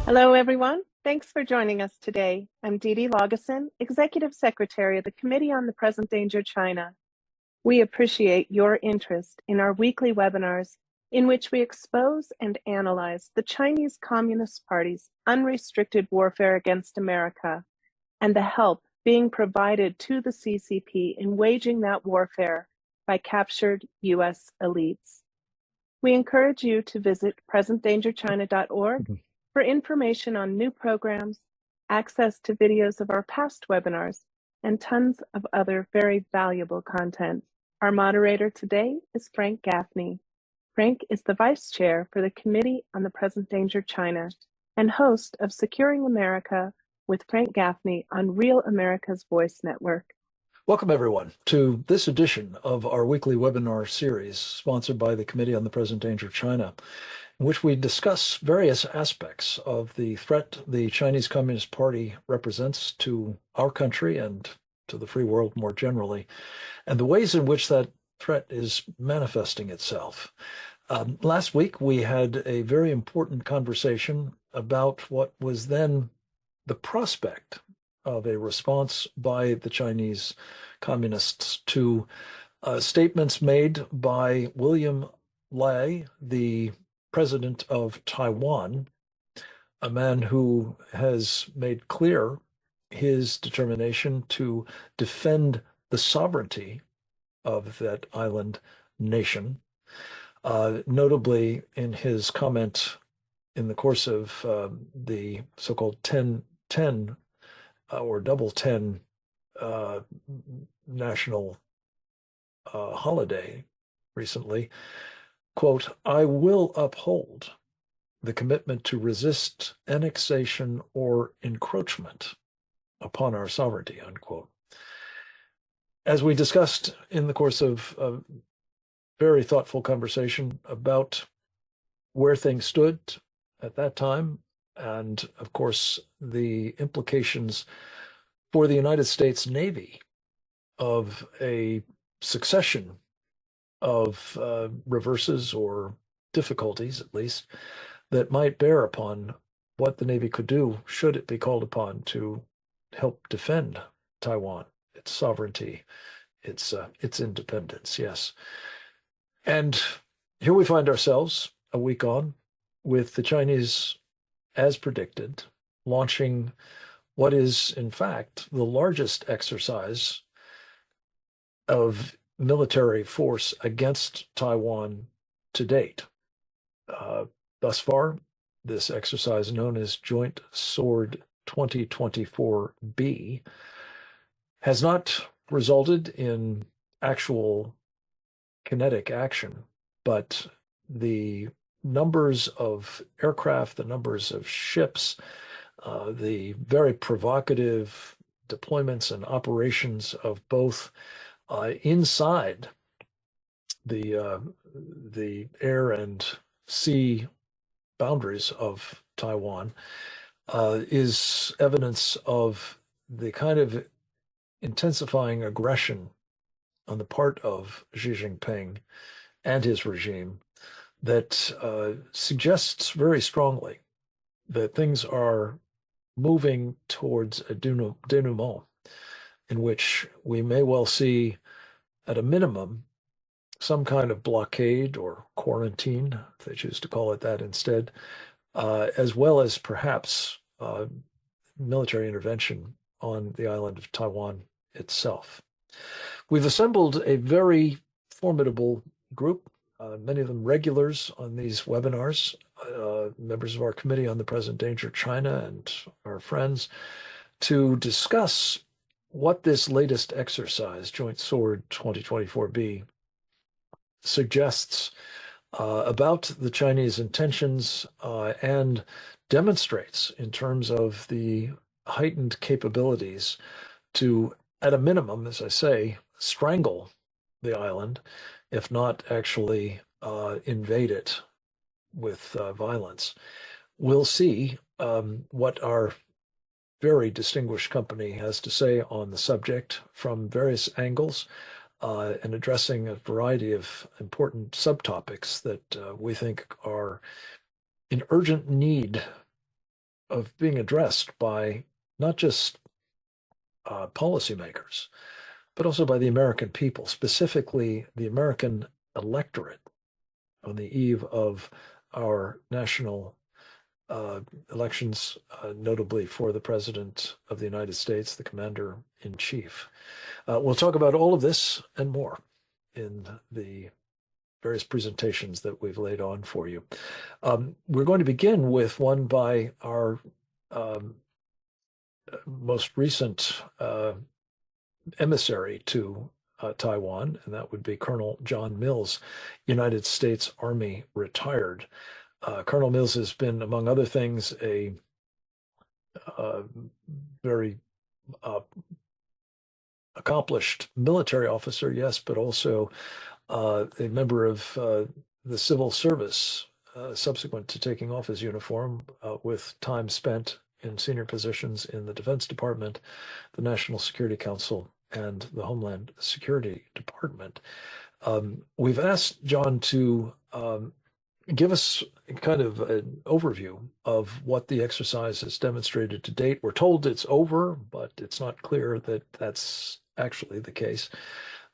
Hello, everyone. Thanks for joining us today. I'm Dee Dee Laugesen, Executive Secretary of the Committee on the Present Danger China. We appreciate your interest in our weekly webinars in which we expose and analyze the Chinese Communist Party's unrestricted warfare against America and the help being provided to the CCP in waging that warfare by captured U.S. elites. We encourage you to visit presentdangerchina.org for information on new programs, access to videos of our past webinars, and tons of other very valuable content. Our moderator today is Frank Gaffney. Frank is the Vice Chair for the Committee on the Present Danger China and host of Securing America with Frank Gaffney on Real America's Voice Network. Welcome, everyone, to this edition of our weekly webinar series sponsored by the Committee on the Present Danger China, in which we discuss various aspects of the threat the Chinese Communist Party represents to our country and to the free world more generally, and the ways in which that threat is manifesting itself. Last week, we had a very important conversation about what was then the prospect of a response by the Chinese communists to statements made by William Lai, the president of Taiwan, a man who has made clear his determination to defend the sovereignty of that island nation, notably in his comment in the course of the so-called 10-10 or double 10 national holiday recently, quote, "I will uphold the commitment to resist annexation or encroachment upon our sovereignty," unquote. As we discussed in the course of a very thoughtful conversation about where things stood at that time, and of course, the implications for the United States Navy of a succession of reverses or difficulties, at least, that might bear upon what the Navy could do should it be called upon to help defend Taiwan, its sovereignty, its independence, yes. And here we find ourselves a week on with the Chinese, as predicted, launching what is, in fact, the largest exercise of military force against Taiwan to date. Thus far, this exercise, known as Joint Sword 2024B, has not resulted in actual kinetic action, but the numbers of aircraft, the numbers of ships, the very provocative deployments and operations of both inside the air and sea boundaries of Taiwan is evidence of the kind of intensifying aggression on the part of Xi Jinping and his regime that suggests very strongly that things are moving towards a denouement in which we may well see, at a minimum, some kind of blockade or quarantine, if they choose to call it that instead, as well as perhaps military intervention on the island of Taiwan itself. We've assembled a very formidable group, many of them regulars on these webinars, members of our Committee on the Present Danger China and our friends, to discuss what this latest exercise, Joint Sword 2024B, suggests about the Chinese intentions and demonstrates in terms of the heightened capabilities to, at a minimum, as I say, strangle the island, if not actually invade it with violence. We'll see what our very distinguished company has to say on the subject from various angles, and addressing a variety of important subtopics that we think are in urgent need of being addressed by not just policymakers, but also by the American people, specifically the American electorate, on the eve of our national elections, notably for the President of the United States, the Commander in Chief. We'll talk about all of this and more in the various presentations that we've laid on for you. We're going to begin with one by our most recent emissary to Taiwan, and that would be Colonel John Mills, United States Army retired. Colonel Mills has been, among other things, a very accomplished military officer, yes, but also a member of the civil service subsequent to taking off his uniform, with time spent in senior positions in the Defense Department, the National Security Council, and the Homeland Security Department. We've asked John to give us kind of an overview of what the exercise has demonstrated to date. We're told it's over, but it's not clear that that's actually the case.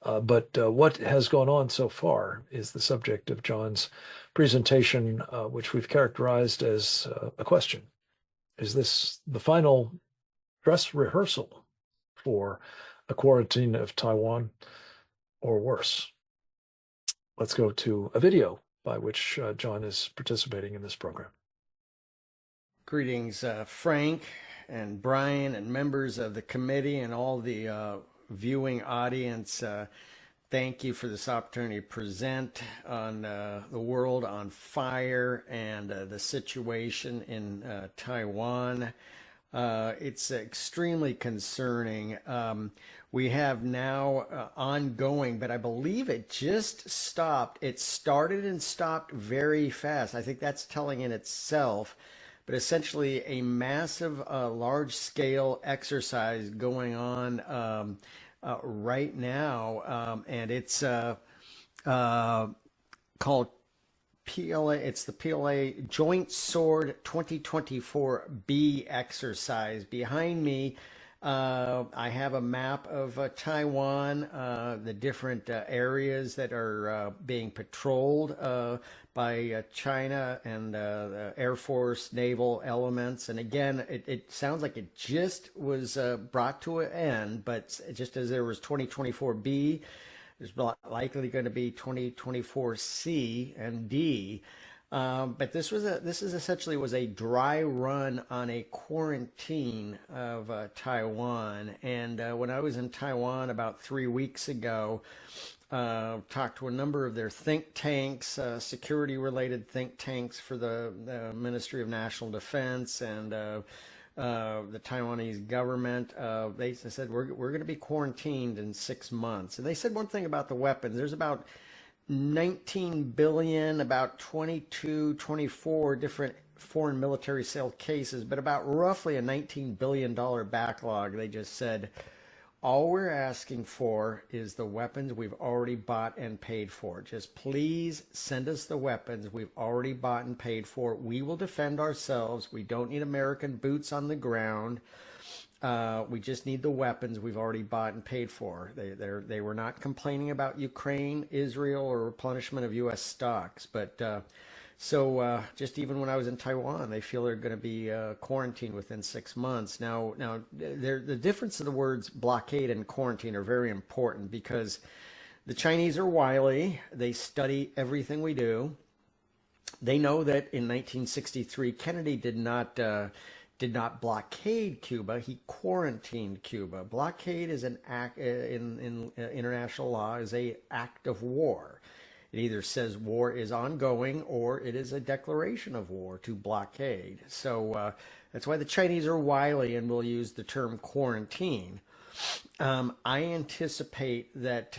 But what has gone on so far is the subject of John's presentation, which we've characterized as a question. Is this the final dress rehearsal for a quarantine of Taiwan, or worse? Let's go to a video by which John is participating in this program. Greetings, Frank and Brian and members of the committee and all the viewing audience. Thank you for this opportunity to present on the world on fire and the situation in Taiwan. It's extremely concerning. We have now ongoing, but I believe it just stopped. It started and stopped very fast. I think that's telling in itself. But essentially a massive, large-scale exercise going on right now, and it's called PLA. It's the PLA Joint Sword 2024B exercise. Behind me, I have a map of Taiwan, the different areas that are being patrolled by China and the Air Force, naval elements. And again, it sounds like it just was brought to an end, but just as there was 2024B, there's likely going to be 2024C and D. But this is essentially was a dry run on a quarantine of Taiwan. And when I was in Taiwan about 3 weeks ago, talked to a number of their think tanks, security-related think tanks for the Ministry of National Defense and the Taiwanese government. They said, we're going to be quarantined in 6 months. And they said one thing about the weapons. There's about 19 billion, about 22, 24 different foreign military sale cases, but about roughly a $19 billion backlog. They just said, all we're asking for is the weapons we've already bought and paid for. Just please send us the weapons we've already bought and paid for. We will defend ourselves. We don't need American boots on the ground. We just need the weapons we've already bought and paid for. They were not complaining about Ukraine, Israel, or replenishment of U.S. stocks. But so just even when I was in Taiwan, they feel they're going to be quarantined within 6 months. Now, the difference of the words blockade and quarantine are very important because the Chinese are wily. They study everything we do. They know that in 1963, Kennedy did not blockade Cuba, he quarantined Cuba. Blockade is an act in international law, is an act of war. It either says war is ongoing or it is a declaration of war to blockade. So that's why the Chinese are wily and will use the term quarantine. I anticipate that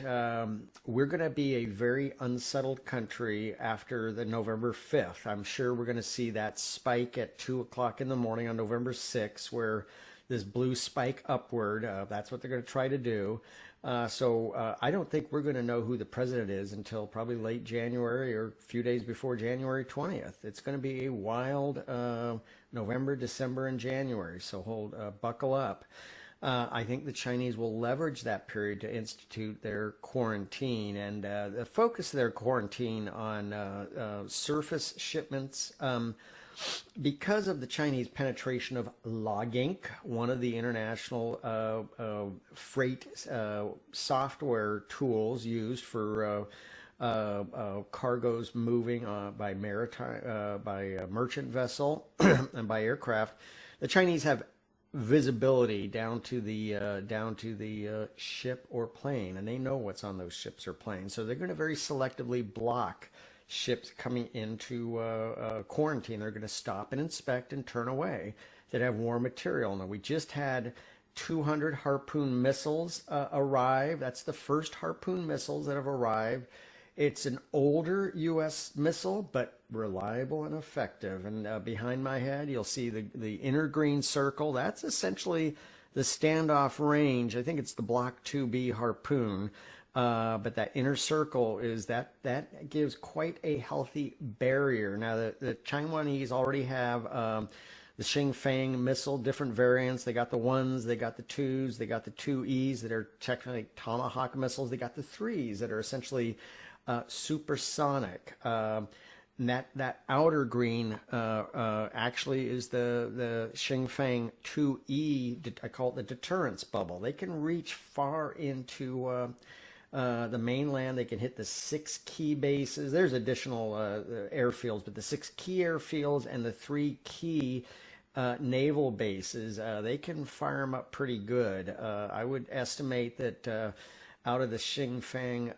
we're going to be a very unsettled country after the November 5th. I'm sure we're going to see that spike at 2 o'clock in the morning on November 6th where this blue spike upward. That's what they're going to try to do. So I don't think we're going to know who the president is until probably late January or a few days before January 20th. It's going to be a wild November, December, and January. So buckle up. I think the Chinese will leverage that period to institute their quarantine, and the focus of their quarantine on surface shipments. Because of the Chinese penetration of logging, one of the international freight software tools used for cargoes moving by merchant vessel and by aircraft, the Chinese have visibility down to the ship or plane, and they know what's on those ships or planes. So they're going to very selectively block ships coming into quarantine. They're going to stop and inspect and turn away that have war material. Now, we just had 200 Harpoon missiles arrive. That's the first Harpoon missiles that have arrived. It's an older U.S. missile, but reliable and effective. And behind my head, you'll see the inner green circle. That's essentially the standoff range. I think it's the Block 2B Harpoon. But that inner circle is that gives quite a healthy barrier. Now, the Taiwanese already have the Xingfang missile, different variants. They got the 1s, they got the 2s, they got the 2Es that are technically Tomahawk missiles. They got the 3s that are essentially supersonic. And that outer green actually is the Xingfang 2E. I call it the deterrence bubble. They can reach far into the mainland. They can hit the 6 key bases. There's additional airfields, but the 6 key airfields and the 3 key naval bases, they can fire them up pretty good. I would estimate that out of the Xingfang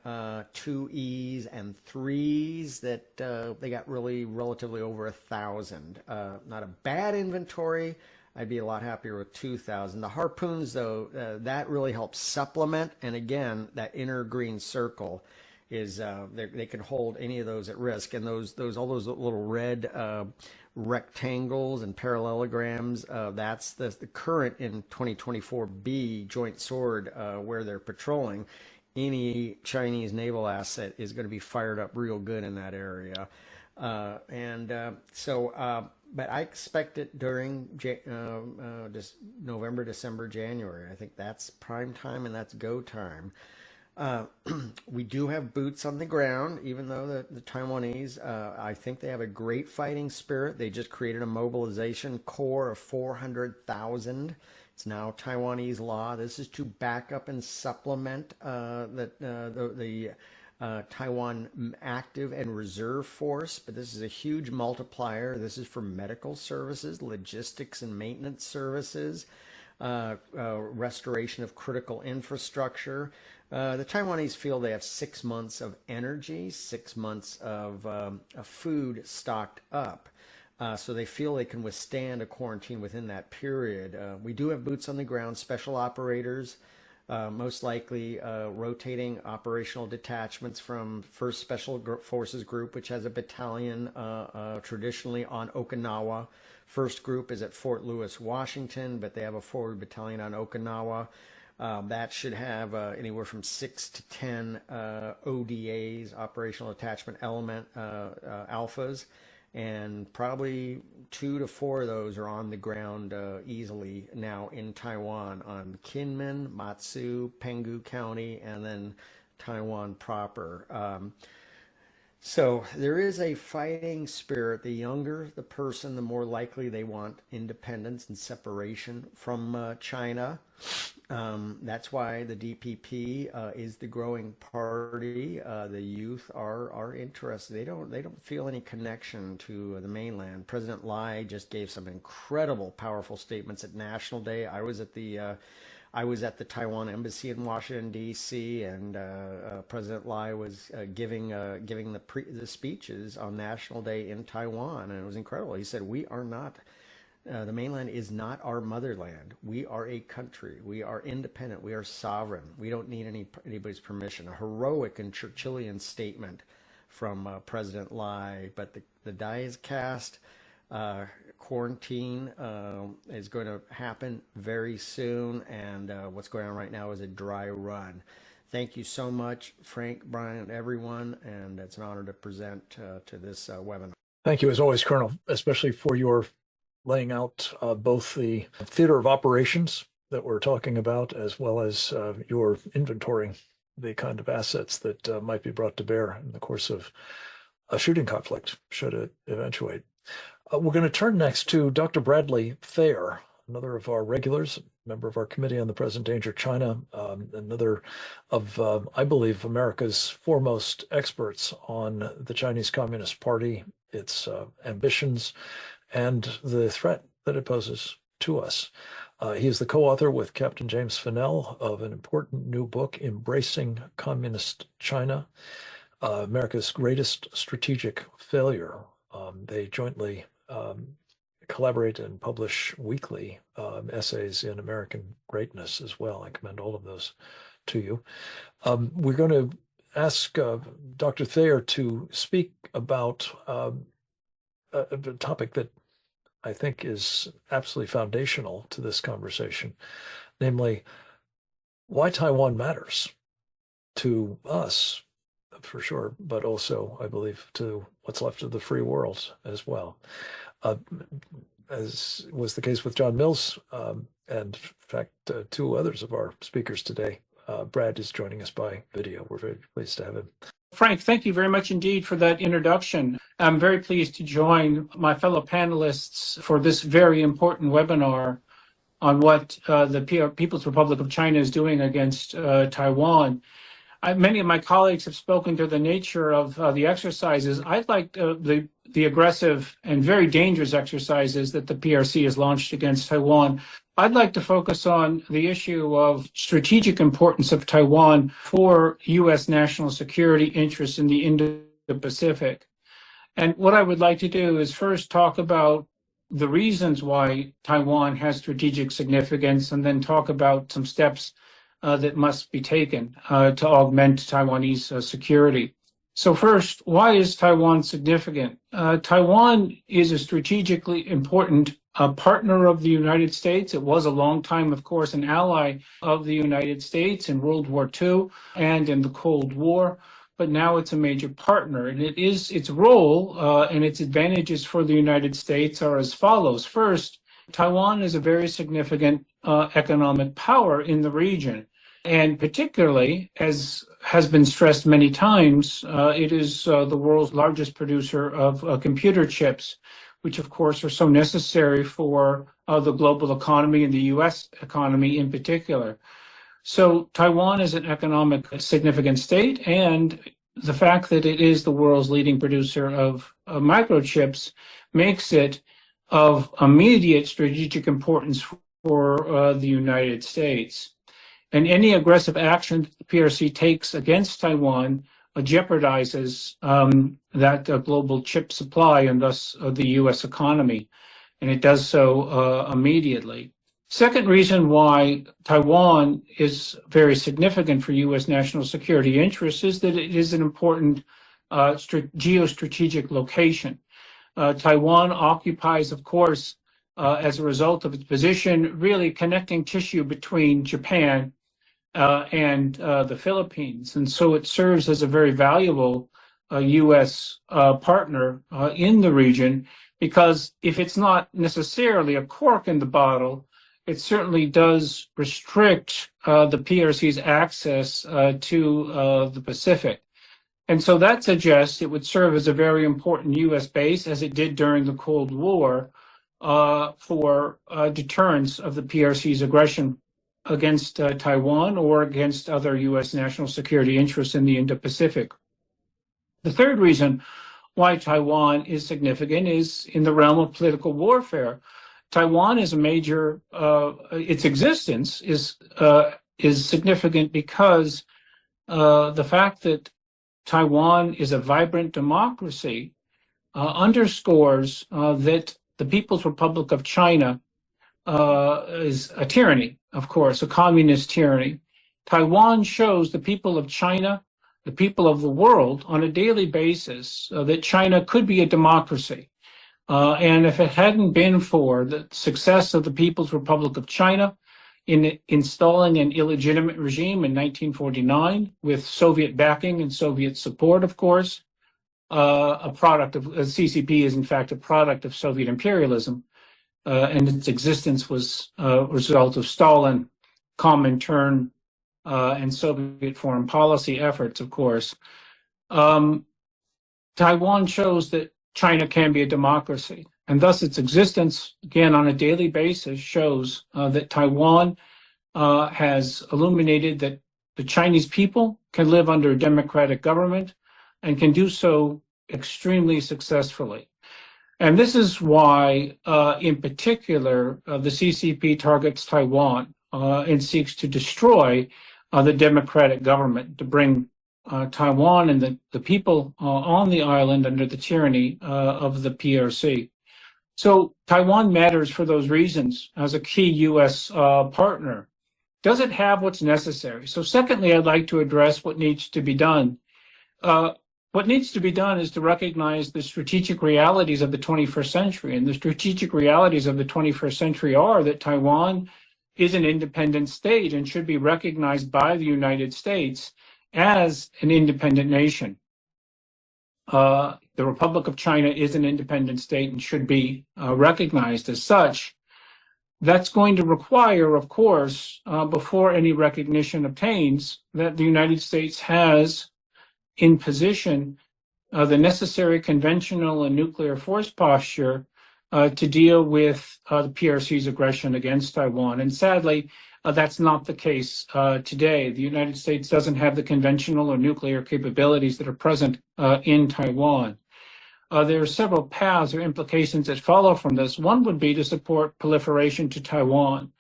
2Es and 3s, that they got really relatively over 1,000. Not a bad inventory. I'd be a lot happier with 2,000. The Harpoons, though, that really helps supplement. And again, that inner green circle is they can hold any of those at risk. And all those little red rectangles and parallelograms, that's the current in 2024B Joint Sword where they're patrolling. Any Chinese naval asset is going to be fired up real good in that area. But I expect it during November, December, January. I think that's prime time and that's go time. We do have boots on the ground, even though the Taiwanese, I think they have a great fighting spirit. They just created a mobilization corps of 400,000. It's now Taiwanese law. This is to back up and supplement the Taiwan active and reserve force, but this is a huge multiplier. This is for medical services, logistics and maintenance services, restoration of critical infrastructure. The Taiwanese feel they have 6 months of energy, 6 months of food stocked up. So they feel they can withstand a quarantine within that period. We do have boots on the ground, special operators, most likely rotating operational detachments from 1st Special Forces Group, which has a battalion traditionally on Okinawa. 1st Group is at Fort Lewis, Washington, but they have a forward battalion on Okinawa. That should have anywhere from 6 to 10 ODAs, Operational Attachment Element alphas, and probably 2 to 4 of those are on the ground easily now in Taiwan on Kinmen, Matsu, Penghu County, and then Taiwan proper. So there is a fighting spirit. The younger the person, the more likely they want independence and separation from China. That's why the DPP is the growing party. The youth are interested. They don't feel any connection to the mainland. President Lai just gave some incredible, powerful statements at National Day. I was at the Taiwan Embassy in Washington, D.C., and President Lai was giving the speeches on National Day in Taiwan, and it was incredible. He said, "We are not, the mainland is not our motherland. We are a country. We are independent. We are sovereign. We don't need anybody's permission." A heroic and Churchillian statement from President Lai, but the die is cast. quarantine is going to happen very soon, and what's going on right now is a dry run. Thank you so much, Frank, Brian, everyone, and it's an honor to present to this webinar. Thank you, as always, Colonel, especially for your laying out both the theater of operations that we're talking about, as well as your inventorying the kind of assets that might be brought to bear in the course of a shooting conflict, should it eventuate. We're going to turn next to Dr. Bradley Thayer, another of our regulars, member of our Committee on the Present Danger China, another of, I believe, America's foremost experts on the Chinese Communist Party, its ambitions, and the threat that it poses to us. He is the co-author with Captain James Fennell of an important new book, Embracing Communist China, America's Greatest Strategic Failure. They jointly collaborate and publish weekly essays in American Greatness as well. I commend all of those to you. We're going to ask Dr. Thayer to speak about a topic that I think is absolutely foundational to this conversation, namely why Taiwan matters to us, for sure, but also, I believe, to what's left of the free world as well. As was the case with John Mills, and in fact, two others of our speakers today, Brad is joining us by video. We're very pleased to have him. Frank, thank you very much indeed for that introduction. I'm very pleased to join my fellow panelists for this very important webinar on what the People's Republic of China is doing against Taiwan. Many of my colleagues have spoken to the nature of the exercises. I'd like the aggressive and very dangerous exercises that the PRC has launched against Taiwan. I'd like to focus on the issue of strategic importance of Taiwan for U.S. national security interests in the Indo-Pacific. And what I would like to do is first talk about the reasons why Taiwan has strategic significance, and then talk about some steps that must be taken to augment Taiwanese security. So first, why is Taiwan significant? Taiwan is a strategically important partner of the United States. It was a long time, of course, an ally of the United States in World War II and in the Cold War, but now it's a major partner. And its role and its advantages for the United States are as follows. First, Taiwan is a very significant economic power in the region. And particularly, as has been stressed many times, it is the world's largest producer of computer chips, which of course are so necessary for the global economy and the U.S. economy in particular. So Taiwan is an economic significant state, and the fact that it is the world's leading producer of microchips makes it of immediate strategic importance for the United States. And any aggressive action the PRC takes against Taiwan jeopardizes that global chip supply and thus the U.S. economy, and it does so immediately. Second reason why Taiwan is very significant for U.S. national security interests is that it is an important geostrategic location. Taiwan occupies, of course, as a result of its position, really connecting tissue between Japan and the Philippines. And so it serves as a very valuable U.S. partner in the region, because if it's not necessarily a cork in the bottle, it certainly does restrict the PRC's access to the Pacific. And so that suggests it would serve as a very important U.S. base, as it did during the Cold War, for deterrence of the PRC's aggression against Taiwan or against other U.S. national security interests in the Indo-Pacific. The third reason why Taiwan is significant is in the realm of political warfare. Taiwan is a major, its existence is significant because the fact that Taiwan is a vibrant democracy underscores that the People's Republic of China is a tyranny, of course, a communist tyranny. Taiwan shows the people of China, the people of the world, on a daily basis that China could be a democracy. And if it hadn't been for the success of the People's Republic of China in installing an illegitimate regime in 1949 with Soviet backing and Soviet support, of course, a product of CCP is in fact a product of Soviet imperialism, and its existence was a result of Stalin, Comintern, and Soviet foreign policy efforts, of course. Taiwan shows that China can be a democracy, and thus its existence, again, on a daily basis, shows that Taiwan has illuminated that the Chinese people can live under a democratic government and can do so extremely successfully. And this is why, in particular, the CCP targets Taiwan and seeks to destroy the democratic government, to bring Taiwan and the people on the island under the tyranny of the PRC. So Taiwan matters for those reasons as a key U.S. partner. Does it have what's necessary? So secondly, I'd like to address what needs to be done. What needs to be done is to recognize the strategic realities of the 21st century. And the strategic realities of the 21st century are that Taiwan is an independent state and should be recognized by the United States as an independent nation. The Republic of China is an independent state and should be recognized as such. That's going to require, of course, before any recognition obtains, that the United States has in position the necessary conventional and nuclear force posture to deal with the PRC's aggression against Taiwan. And sadly, that's not the case today. The United States doesn't have the conventional or nuclear capabilities that are present in Taiwan. There are several paths or implications that follow from this. One would be to support proliferation to Taiwan.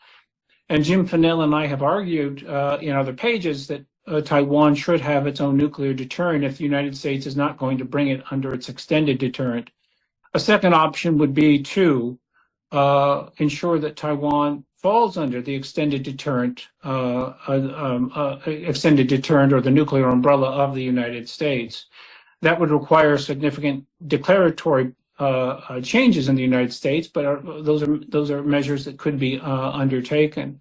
And Jim Fennell and I have argued in other pages that Taiwan should have its own nuclear deterrent if the United States is not going to bring it under its extended deterrent. A second option would be to ensure that Taiwan falls under the extended deterrent or the nuclear umbrella of the United States. That would require significant declaratory changes in the United States, but those are measures that could be undertaken.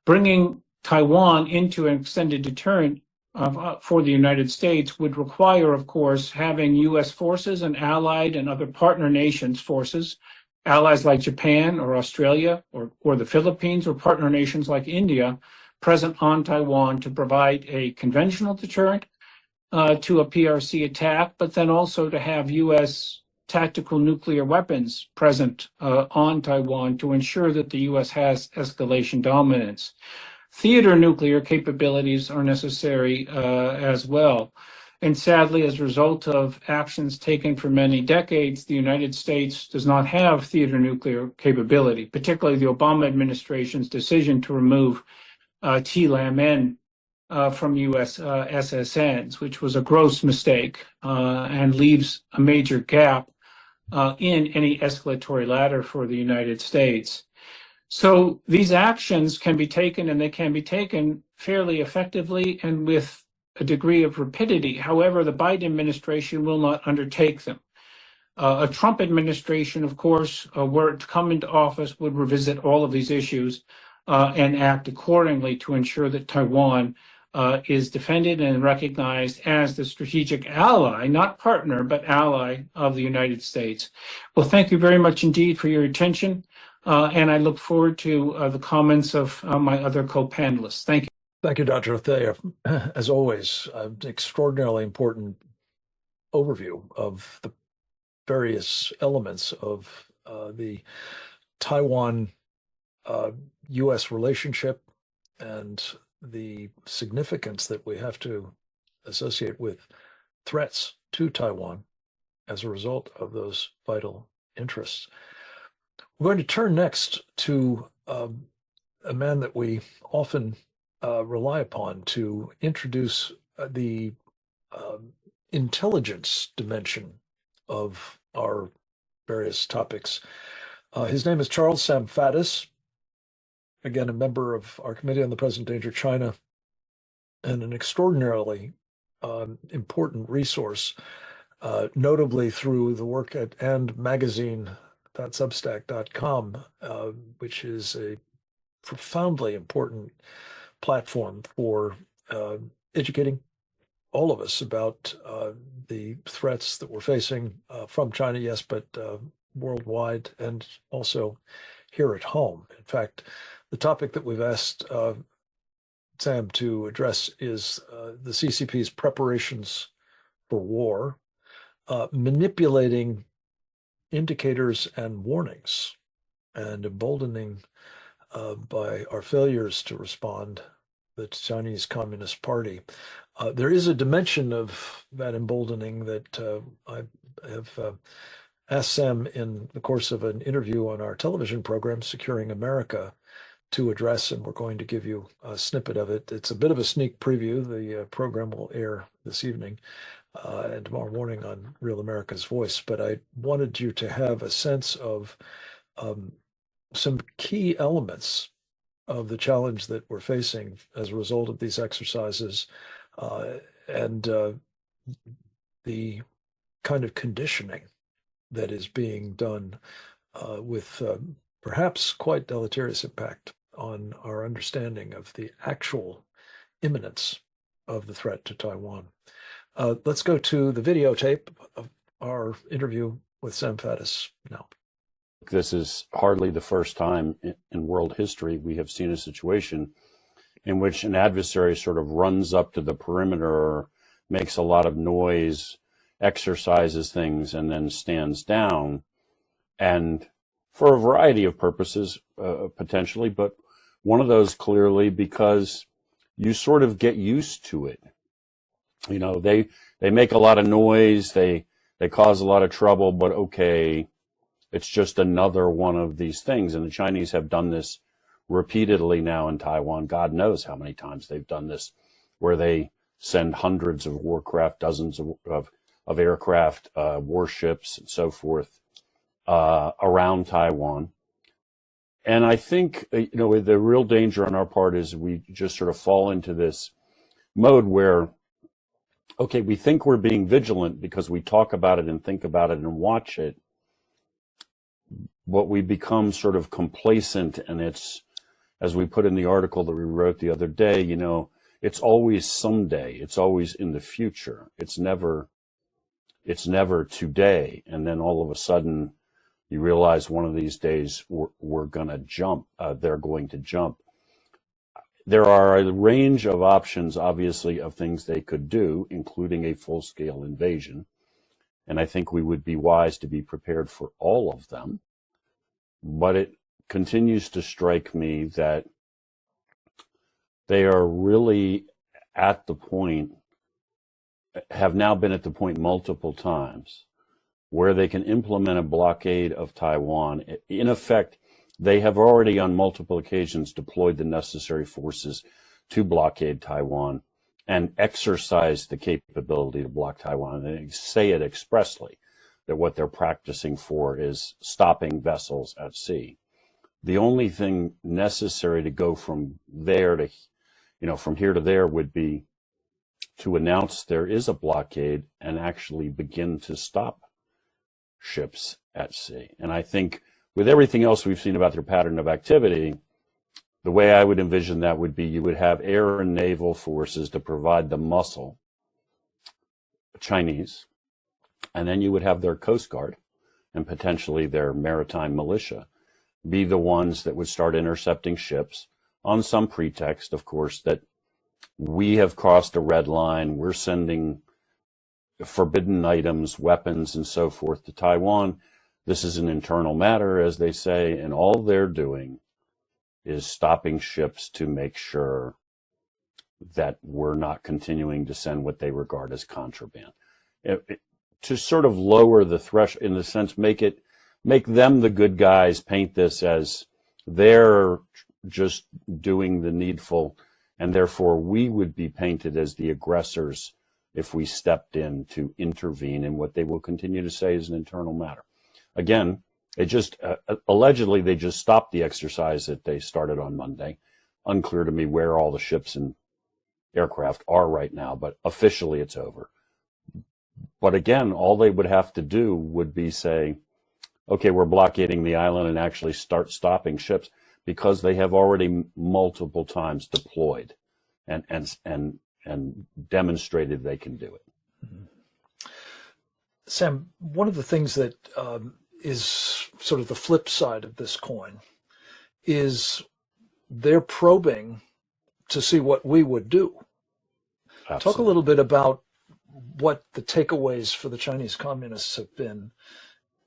Bringing Taiwan into an extended deterrent for the United States would require, of course, having U.S. forces and allied and other partner nations forces, allies like Japan or Australia or the Philippines, or partner nations like India present on Taiwan to provide a conventional deterrent to a PRC attack, but then also to have U.S. tactical nuclear weapons present on Taiwan to ensure that the U.S. has escalation dominance. Theater nuclear capabilities are necessary as well. And sadly, as a result of actions taken for many decades, the United States does not have theater nuclear capability, particularly the Obama administration's decision to remove TLAM-N from U.S. SSNs, which was a gross mistake and leaves a major gap in any escalatory ladder for the United States. So these actions can be taken, and they can be taken fairly effectively and with a degree of rapidity. However, the Biden administration will not undertake them. A Trump administration, of course, were it to come into office, would revisit all of these issues and act accordingly to ensure that Taiwan is defended and recognized as the strategic ally, not partner, but ally of the United States. Well, thank you very much indeed for your attention. And I look forward to the comments of my other co-panelists. Thank you. Thank you, Dr. Othea. As always, an extraordinarily important overview of the various elements of the Taiwan-U.S. relationship and the significance that we have to associate with threats to Taiwan as a result of those vital interests. We're going to turn next to a man that we often rely upon to introduce the intelligence dimension of our various topics. His name is Charles Samfatis, again, a member of our Committee on the Present Danger China, and an extraordinarily important resource notably through the work at andmagazine.substack.com, which is a profoundly important platform for educating all of us about the threats that we're facing from China, yes, but worldwide and also here at home. In fact, the topic that we've asked Sam to address is the CCP's preparations for war, manipulating indicators and warnings and emboldening by our failures to respond the Chinese Communist Party. There is a dimension of that emboldening that I have asked Sam in the course of an interview on our television program, Securing America, to address, and we're going to give you a snippet of it. It's a bit of a sneak preview. The program will air this evening and tomorrow morning on Real America's Voice, but I wanted you to have a sense of some key elements of the challenge that we're facing as a result of these exercises and the kind of conditioning that is being done with perhaps quite deleterious impact on our understanding of the actual imminence of the threat to Taiwan. Let's go to the videotape of our interview with Sam Faddis now. This is hardly the first time in world history we have seen a situation in which an adversary sort of runs up to the perimeter, makes a lot of noise, exercises things, and then stands down. And for a variety of purposes, potentially, but one of those clearly because you sort of get used to it. You know, they make a lot of noise, they cause a lot of trouble, but okay, it's just another one of these things. And the Chinese have done this repeatedly now in Taiwan. God knows how many times they've done this, where they send hundreds of warcraft, dozens of aircraft, warships, and so forth around Taiwan. And I think, you know, the real danger on our part is we just sort of fall into this mode where, okay, we think we're being vigilant because we talk about it and think about it and watch it, but we become sort of complacent, and it's, as we put in the article that we wrote the other day, you know, it's always someday, it's always in the future, it's never today. And then all of a sudden you realize one of these days we're going to jump, they're going to jump. There are a range of options, obviously, of things they could do, including a full-scale invasion. And I think we would be wise to be prepared for all of them. But it continues to strike me that they are really at the point, have now been at the point multiple times, where they can implement a blockade of Taiwan. In effect, they have already on multiple occasions deployed the necessary forces to blockade Taiwan and exercise the capability to block Taiwan. And they say it expressly, that what they're practicing for is stopping vessels at sea. The only thing necessary to go from there to, you know, from here to there would be to announce there is a blockade and actually begin to stop ships at sea. And I think with everything else we've seen about their pattern of activity, the way I would envision that would be you would have air and naval forces to provide the muscle, Chinese, and then you would have their Coast Guard and potentially their maritime militia be the ones that would start intercepting ships on some pretext, of course, that we have crossed a red line, we're sending forbidden items, weapons, and so forth to Taiwan. This is an internal matter, as they say, and all they're doing is stopping ships to make sure that we're not continuing to send what they regard as contraband. To sort of lower the threshold, in the sense, make them the good guys, paint this as they're just doing the needful, and therefore we would be painted as the aggressors if we stepped in to intervene in what they will continue to say is an internal matter. Again, it just allegedly they just stopped the exercise that they started on Monday. Unclear to me where all the ships and aircraft are right now, but officially it's over. But again, all they would have to do would be say, okay, we're blockading the island, and actually start stopping ships, because they have already multiple times deployed and demonstrated they can do it. Mm-hmm. Sam, one of the things that is sort of the flip side of this coin is they're probing to see what we would do. Absolutely. Talk a little bit about what the takeaways for the Chinese communists have been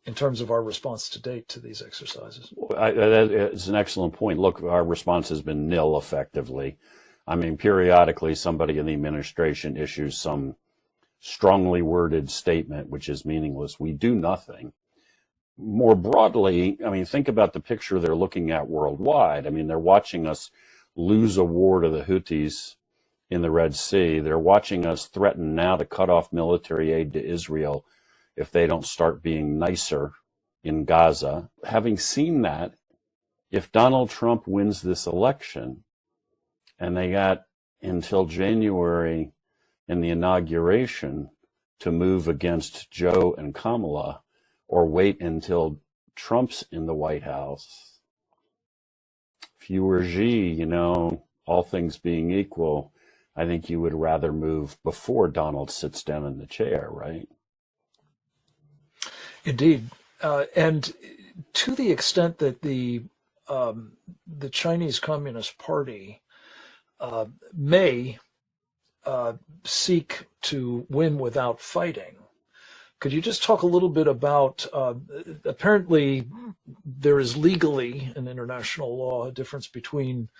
in terms of our response to date to these exercises. That is an excellent point. Look, our response has been nil, effectively. I mean, periodically somebody in the administration issues some strongly worded statement, which is meaningless. We do nothing. More broadly, I mean, think about the picture they're looking at worldwide. I mean, they're watching us lose a war to the Houthis in the Red Sea. They're watching us threaten now to cut off military aid to Israel if they don't start being nicer in Gaza. Having seen that, if Donald Trump wins this election, and they got until January in the inauguration to move against Joe and Kamala, or wait until Trump's in the White House, if you were Xi, you know, all things being equal, I think you would rather move before Donald sits down in the chair, right? Indeed. And to the extent that the Chinese Communist Party may seek to win without fighting, could you just talk a little bit about, apparently there is legally in international law a difference between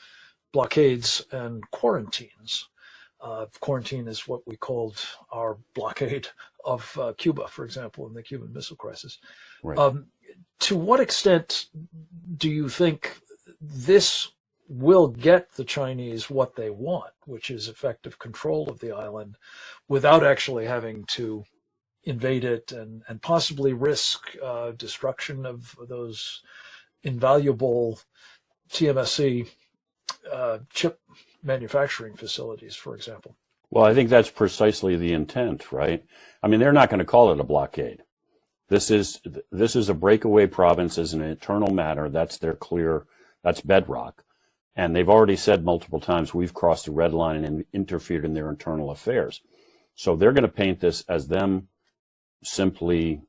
blockades and quarantines. Quarantine is what we called our blockade of Cuba, for example, in the Cuban Missile Crisis. Right. To what extent do you think this will get the Chinese what they want, which is effective control of the island, without actually having to invade it and possibly risk destruction of those invaluable TMSC chip manufacturing facilities, for example? Well, I think that's precisely the intent, right? I mean, they're not going to call it a blockade. This is a breakaway province, is an internal matter. That's that's bedrock. And they've already said multiple times, we've crossed the red line and interfered in their internal affairs. So they're going to paint this as them simply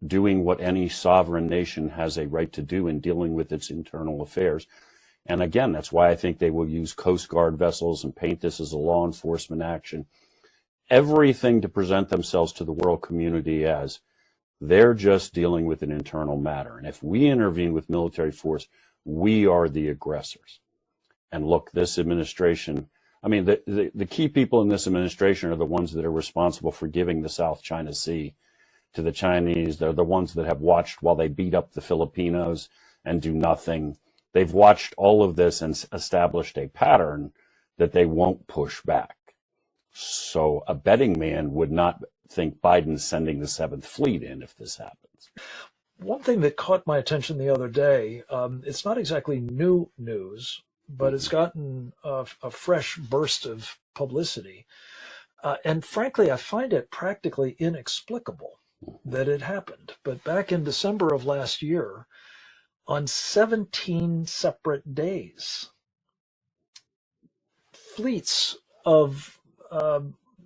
doing what any sovereign nation has a right to do in dealing with its internal affairs. And again, that's why I think they will use Coast Guard vessels and paint this as a law enforcement action. Everything to present themselves to the world community as they're just dealing with an internal matter. And if we intervene with military force, we are the aggressors. And look, this administration, I mean, the key people in this administration are the ones that are responsible for giving the South China Sea to the Chinese. They're the ones that have watched while they beat up the Filipinos and do nothing. They've watched all of this and established a pattern that they won't push back. So a betting man would not think Biden's sending the 7th Fleet in if this happens. One thing that caught my attention the other day, it's not exactly new news, but it's gotten a fresh burst of publicity. And frankly, I find it practically inexplicable that it happened. But back in December of last year, on 17 separate days, fleets of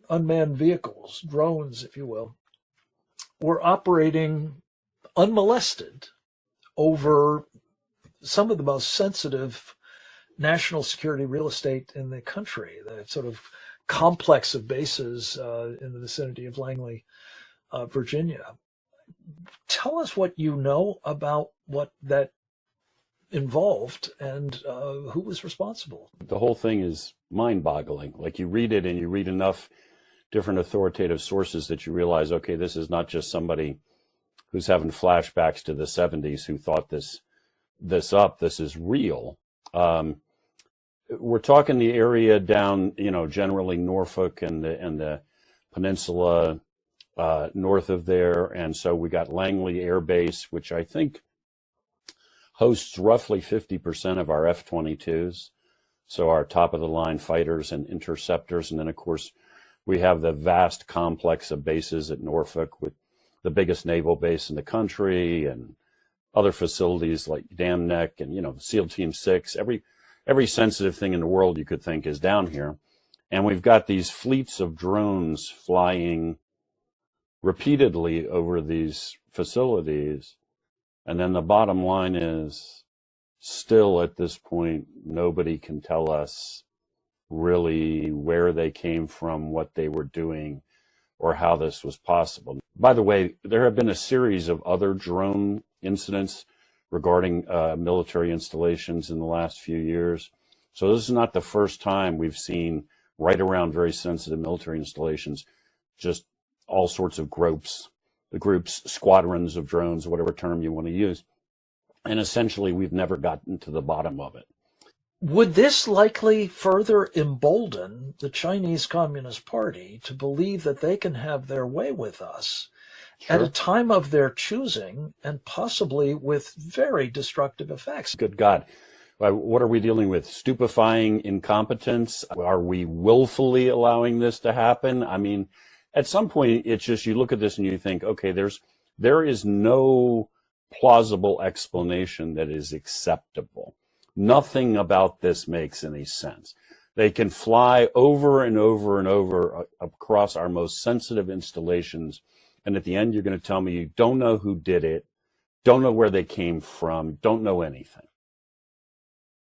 unmanned vehicles, drones, if you will, were operating unmolested over some of the most sensitive national security real estate in the country, the sort of complex of bases in the vicinity of Langley, Virginia. Tell us what you know about what that involved and who was responsible. The whole thing is mind-boggling. Like, you read it and you read enough different authoritative sources that you realize, okay, this is not just somebody who's having flashbacks to the 70s who thought this up. This is real. We're talking the area down, generally Norfolk and the peninsula north of there. And so we got Langley Air Base, which I think hosts roughly 50% of our F-22s. So our top of the line fighters and interceptors. And then of course We have the vast complex of bases at Norfolk with the biggest naval base in the country, and other facilities like Dam Neck and, SEAL Team 6. Every sensitive thing in the world you could think is down here. And we've got these fleets of drones flying repeatedly over these facilities. And then the bottom line is, still at this point, nobody can tell us really where they came from, what they were doing, or how this was possible. By the way, there have been a series of other drone incidents regarding military installations in the last few years. So this is not the first time we've seen, right around very sensitive military installations, just all sorts of groups, squadrons of drones, whatever term you want to use. And essentially, we've never gotten to the bottom of it. Would this likely further embolden the Chinese Communist Party to believe that they can have their way with us at a time of their choosing, and possibly with very destructive effects? Good God. What are we dealing with? Stupefying incompetence? Are we willfully allowing this to happen? I mean, at some point, it's just, you look at this and you think, okay, there is no plausible explanation that is acceptable. Nothing about this makes any sense. They can fly over and over and over across our most sensitive installations, and at the end you're going to tell me you don't know who did it, don't know where they came from, don't know anything.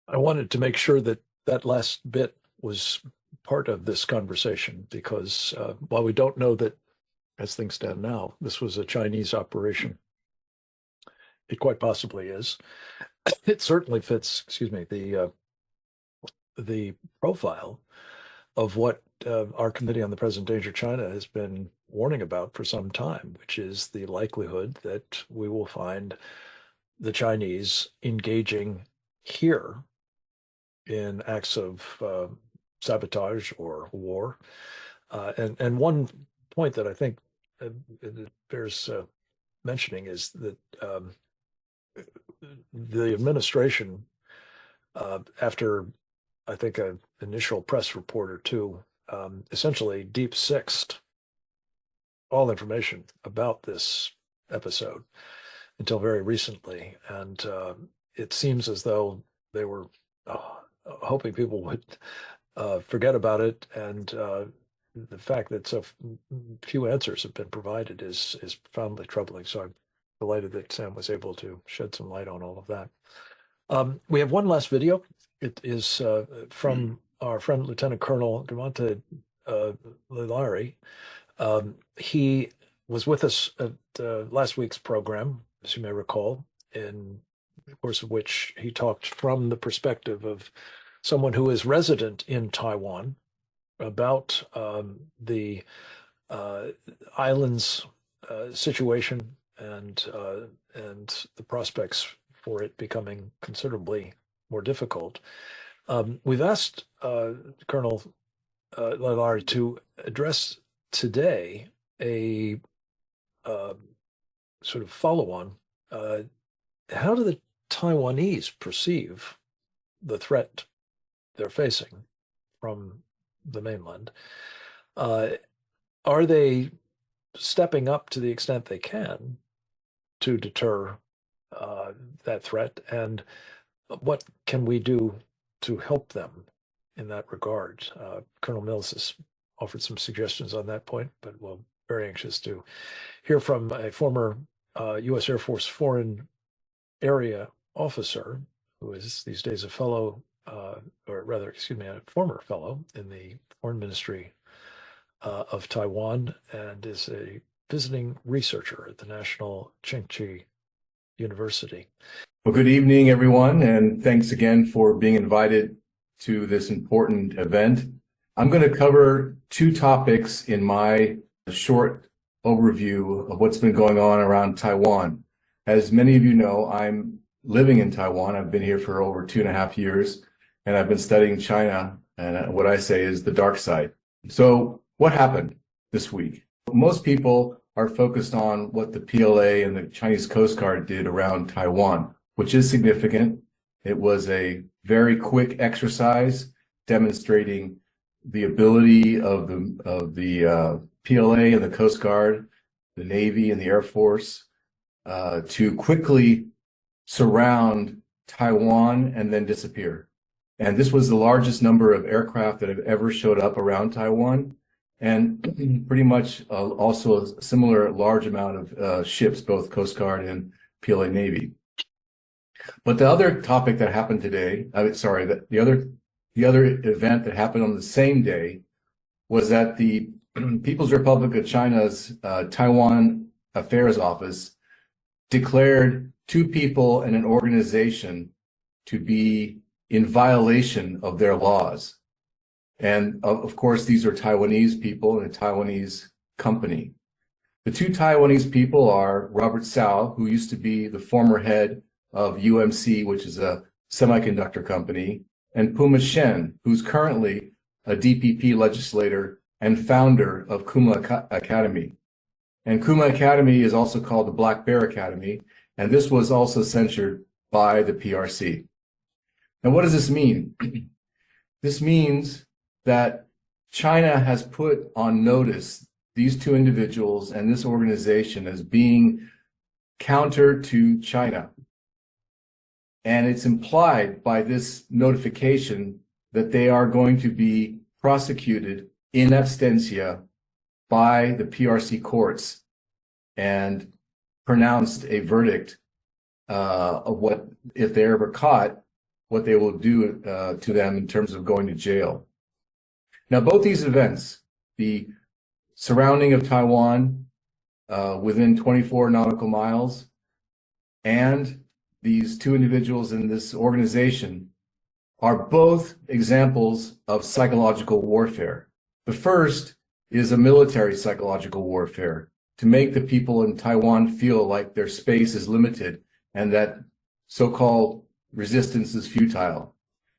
I wanted to make sure that that last bit was part of this conversation, because while we don't know that, as things stand now, this was a Chinese operation, it quite possibly is. It certainly fits, the profile of what our Committee on the Present Danger China has been warning about for some time, which is the likelihood that we will find the Chinese engaging here in acts of sabotage or war. And one point that I think it bears mentioning is that the administration, after I think an initial press report or two, essentially deep sixed all information about this episode until very recently. And it seems as though they were hoping people would forget about it. And the fact that so few answers have been provided is profoundly troubling. So I'm delighted that Sam was able to shed some light on all of that. We have one last video. It is from our friend Lieutenant Colonel Devante Lilari. He was with us at last week's program, as you may recall, in the course of which he talked from the perspective of someone who is resident in Taiwan about the island's situation and the prospects for it becoming considerably more difficult. We've asked Colonel Lilari to address today a sort of follow-on. How do the Taiwanese perceive the threat they're facing from the mainland? Are they stepping up to the extent they can to deter that threat? And what can we do to help them in that regard? Colonel Mills has offered some suggestions on that point, but we're very anxious to hear from a former U.S. Air Force Foreign Area officer who is these days a fellow, a former fellow in the Foreign Ministry of Taiwan, and is a visiting researcher at the National Tsinghua University. Well, good evening, everyone, and thanks again for being invited to this important event. I'm going to cover two topics in my short overview of what's been going on around Taiwan. As many of you know, I'm living in Taiwan. I've been here for over 2.5 years, and I've been studying China, and what I say is the dark side. So what happened this week? Most people are focused on what the PLA and the Chinese Coast Guard did around Taiwan, which is significant. It was a very quick exercise demonstrating the ability of the PLA and the Coast Guard, the Navy and the Air Force to quickly surround Taiwan and then disappear. And this was the largest number of aircraft that have ever showed up around Taiwan, and pretty much also a similar large amount of ships, both Coast Guard and PLA Navy. But the other topic that happened today, the other event that happened on the same day was that the People's Republic of China's Taiwan Affairs Office declared 2 people and an organization to be in violation of their laws. And of course, these are Taiwanese people and a Taiwanese company. The 2 Taiwanese people are Robert Cao, who used to be the former head of UMC, which is a semiconductor company, and Puma Shen, who's currently a DPP legislator and founder of Kuma Academy. And Kuma Academy is also called the Black Bear Academy, and this was also censured by the PRC. Now, what does this mean? This means that China has put on notice these 2 individuals and this organization as being counter to China. And it's implied by this notification that they are going to be prosecuted in absentia by the PRC courts and pronounced a verdict of what, if they're ever caught, what they will do to them in terms of going to jail. Now, both these events, the surrounding of Taiwan within 24 nautical miles, and these 2 individuals in this organization, are both examples of psychological warfare. The first is a military psychological warfare to make the people in Taiwan feel like their space is limited and that so-called resistance is futile.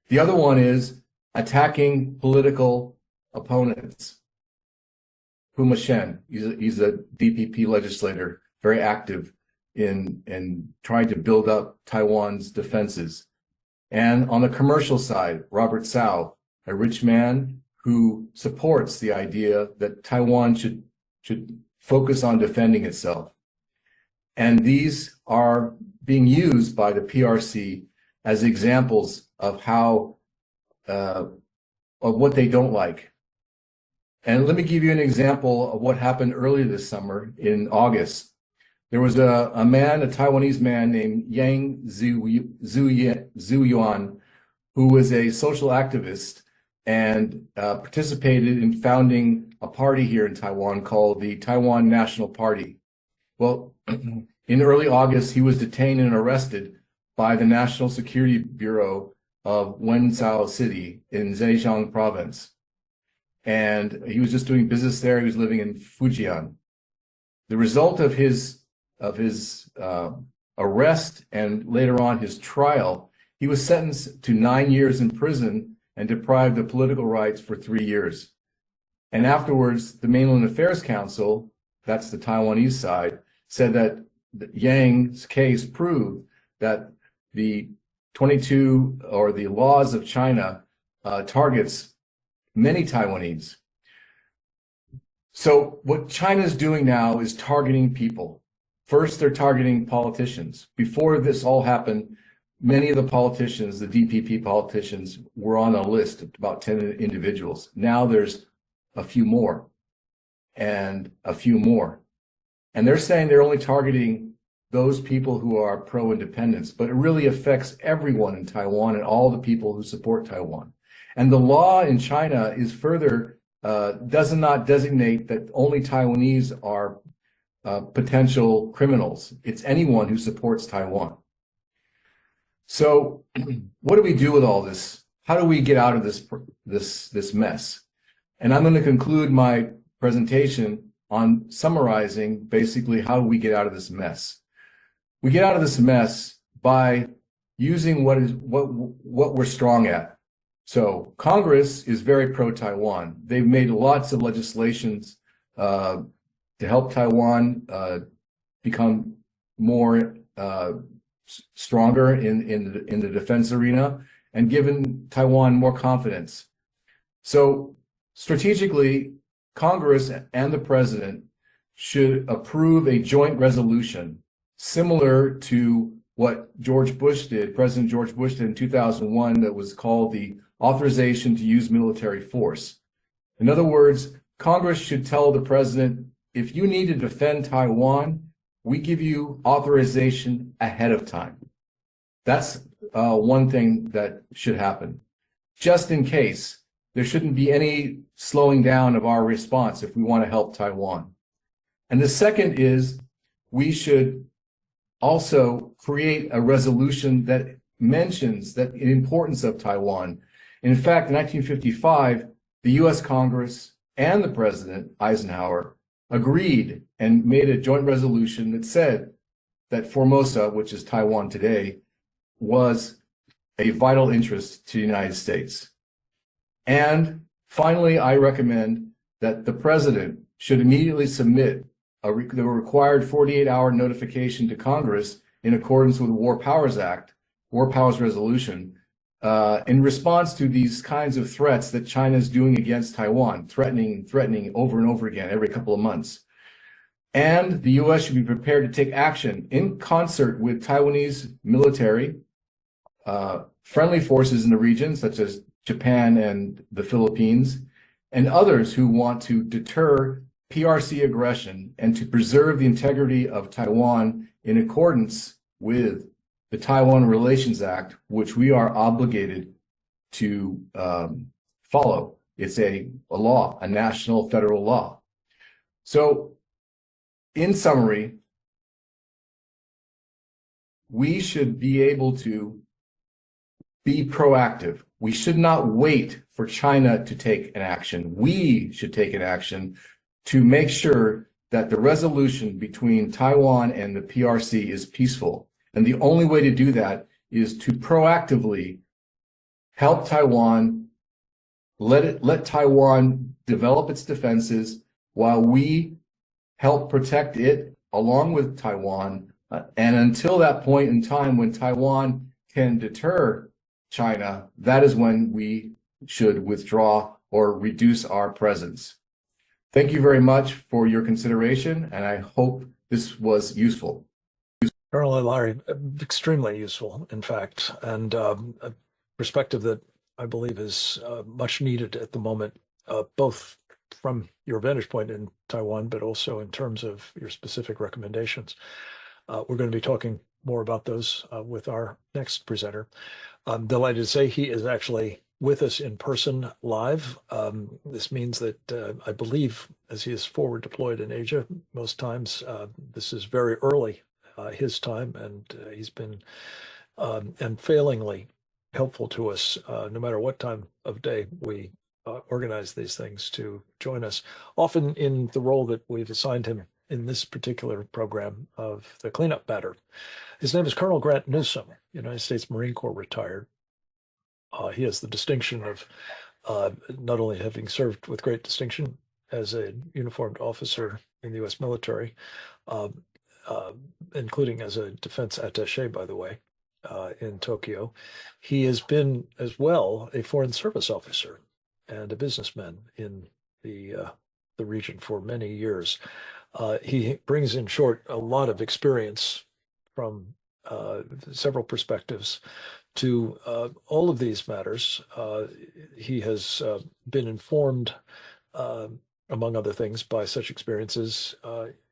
The other one is attacking political opponents. Puma Shen, he's a DPP legislator, very active in trying to build up Taiwan's defenses. And on the commercial side, Robert Cao, a rich man who supports the idea that Taiwan should focus on defending itself. And these are being used by the PRC as examples of how of what they don't like. And let me give you an example of what happened earlier this summer in August. There was a Taiwanese man named Yang Zuyuan, who was a social activist and participated in founding a party here in Taiwan called the Taiwan National Party. Well, in early August, he was detained and arrested by the National Security Bureau of Wenzhou City in Zhejiang Province. And he was just doing business there. He was living in Fujian. The result of his arrest and later on his trial, he was sentenced to 9 years in prison and deprived of political rights for 3 years. And afterwards, the Mainland Affairs Council, that's the Taiwanese side, said that Yang's case proved that the 22 or the laws of China targets many Taiwanese. So what China is doing now is targeting people. First, they're targeting politicians. Before this all happened, many of the politicians, the DPP politicians, were on a list of about 10 individuals. Now there's a few more and a few more. And they're saying they're only targeting those people who are pro-independence, but it really affects everyone in Taiwan and all the people who support Taiwan. And the law in China is further, does not designate that only Taiwanese are potential criminals. It's anyone who supports Taiwan. So what do we do with all this? How do we get out of this mess? And I'm going to conclude my presentation on summarizing basically how we get out of this mess. We get out of this mess by using what we're strong at. So Congress is very pro-Taiwan. They've made lots of legislations to help Taiwan become more stronger in the defense arena and given Taiwan more confidence. So Strategically, Congress and the president should approve a joint resolution similar to what George Bush did, President George Bush did in 2001, that was called the Authorization to Use Military Force. In other words, Congress should tell the president, if you need to defend Taiwan, we give you authorization ahead of time. That's one thing that should happen. Just in case, there shouldn't be any slowing down of our response if we want to help Taiwan. And the second is we should also create a resolution that mentions the importance of Taiwan. In fact, in 1955, the U.S. Congress and the President, Eisenhower, agreed and made a joint resolution that said that Formosa, which is Taiwan today, was a vital interest to the United States. And finally, I recommend that the President should immediately submit the required 48-hour notification to Congress in accordance with the War Powers Act, War Powers Resolution, in response to these kinds of threats that China is doing against Taiwan, threatening over and over again every couple of months. And the U.S. should be prepared to take action in concert with Taiwanese military, friendly forces in the region, such as Japan and the Philippines, and others who want to deter PRC aggression and to preserve the integrity of Taiwan in accordance with the Taiwan Relations Act, which we are obligated to follow. It's a law, a national federal law. So, in summary, we should be able to be proactive. We should not wait for China to take an action. We should take an action to make sure that the resolution between Taiwan and the PRC is peaceful. And the only way to do that is to proactively help Taiwan, let Taiwan develop its defenses while we help protect it along with Taiwan. And until that point in time when Taiwan can deter China, that is when we should withdraw or reduce our presence. Thank you very much for your consideration, and I hope this was useful. Colonel Larry, extremely useful, in fact, and a perspective that I believe is much needed at the moment, both from your vantage point in Taiwan, but also in terms of your specific recommendations. We're going to be talking more about those with our next presenter. I'm delighted to say he is actually with us in person live. This means that I believe, as he is forward deployed in Asia, most times this is very early his time, and he's been unfailingly helpful to us no matter what time of day we organize these things to join us, often in the role that we've assigned him in this particular program of the cleanup batter. His name is Colonel Grant Newsom, United States Marine Corps retired. He has the distinction of not only having served with great distinction as a uniformed officer in the U.S. military, including as a defense attaché, by the way, in Tokyo. He has been as well a foreign service officer and a businessman in the region for many years. He brings, in short, a lot of experience from several perspectives to all of these matters. He has been informed, among other things, by such experiences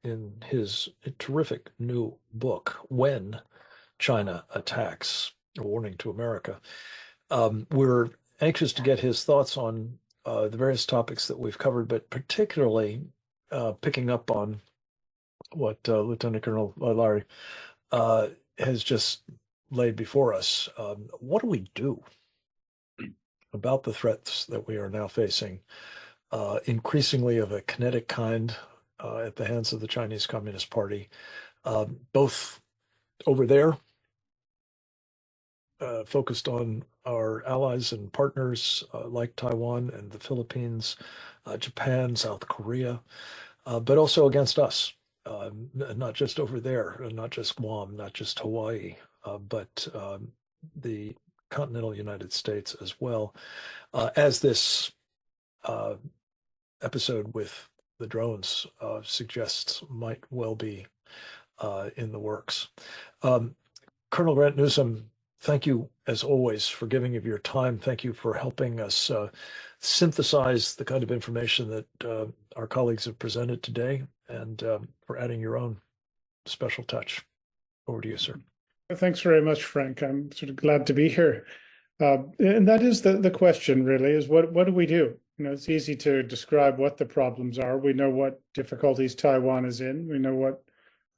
in his terrific new book, When China Attacks, A Warning to America. We're anxious to get his thoughts on the various topics that we've covered, but particularly picking up on what Lieutenant Colonel Larry has just laid before us. What do we do about the threats that we are now facing, increasingly of a kinetic kind at the hands of the Chinese Communist Party, both over there, focused on our allies and partners like Taiwan and the Philippines, Japan, South Korea, but also against us, not just over there, not just Guam, not just Hawaii, but the continental United States as well, as this episode with the drones suggests might well be in the works. Colonel Grant Newsom, thank you as always for giving of your time. Thank you for helping us synthesize the kind of information that our colleagues have presented today, and for adding your own special touch. Over to you, sir. Thanks very much, Frank. I'm sort of glad to be here. And that is the question, really, is what do we do? It's easy to describe what the problems are. We know what difficulties Taiwan is in. We know what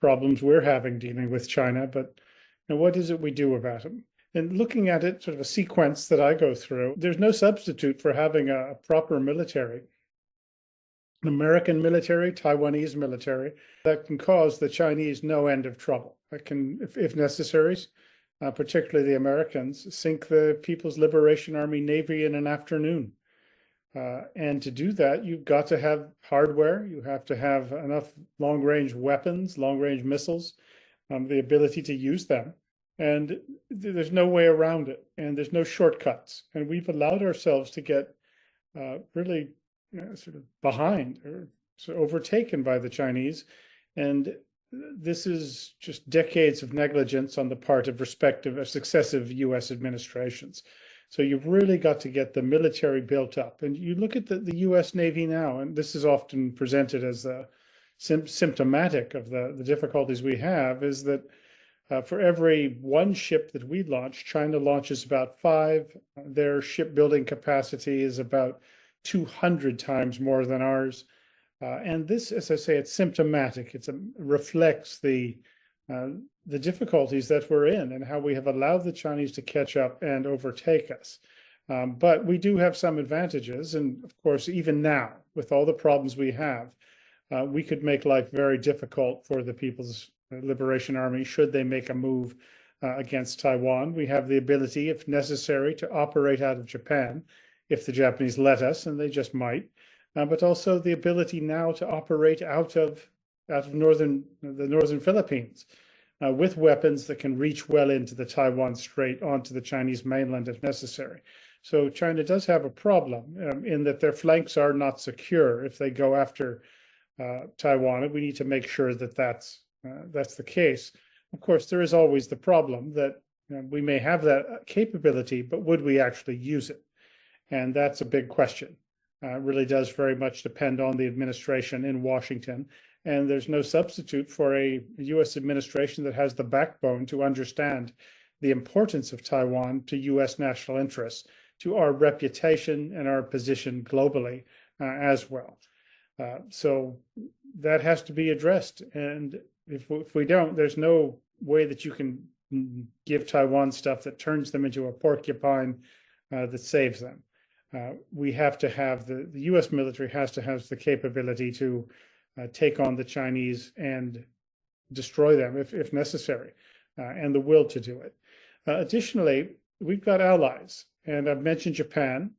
problems we're having dealing with China, but what is it we do about them? And looking at it, sort of a sequence that I go through, there's no substitute for having a proper military, an American military, Taiwanese military, that can cause the Chinese no end of trouble. That can, if necessary, particularly the Americans, sink the People's Liberation Army Navy in an afternoon. And to do that, you've got to have hardware. You have to have enough long-range weapons, long-range missiles, the ability to use them. And there's no way around it. And there's no shortcuts. And we've allowed ourselves to get really sort of behind or sort of overtaken by the Chinese. And this is just decades of negligence on the part of successive U.S. administrations. So you've really got to get the military built up. And you look at the U.S. Navy now, and this is often presented as symptomatic of the difficulties we have, is that for every one ship that we launch, China launches about 5. Their shipbuilding capacity is about 200 times more than ours. And this, as I say, it's symptomatic. It reflects the difficulties that we're in and how we have allowed the Chinese to catch up and overtake us. But we do have some advantages. And of course, even now, with all the problems we have, we could make life very difficult for the People's Liberation Army should they make a move against Taiwan. We have the ability, if necessary, to operate out of Japan, if the Japanese let us, and they just might. But also the ability now to operate out of the northern Philippines with weapons that can reach well into the Taiwan Strait onto the Chinese mainland if necessary. So China does have a problem in that their flanks are not secure if they go after Taiwan, and we need to make sure that that's the case. Of course, there is always the problem that we may have that capability, but would we actually use it? And that's a big question. It really does very much depend on the administration in Washington. And there's no substitute for a U.S. administration that has the backbone to understand the importance of Taiwan to U.S. national interests, to our reputation and our position globally as well. So that has to be addressed. And if we don't, there's no way that you can give Taiwan stuff that turns them into a porcupine that saves them. We have to have the U.S. military has to have the capability to take on the Chinese and destroy them if necessary, and the will to do it. Additionally, we've got allies, and I've mentioned Japan,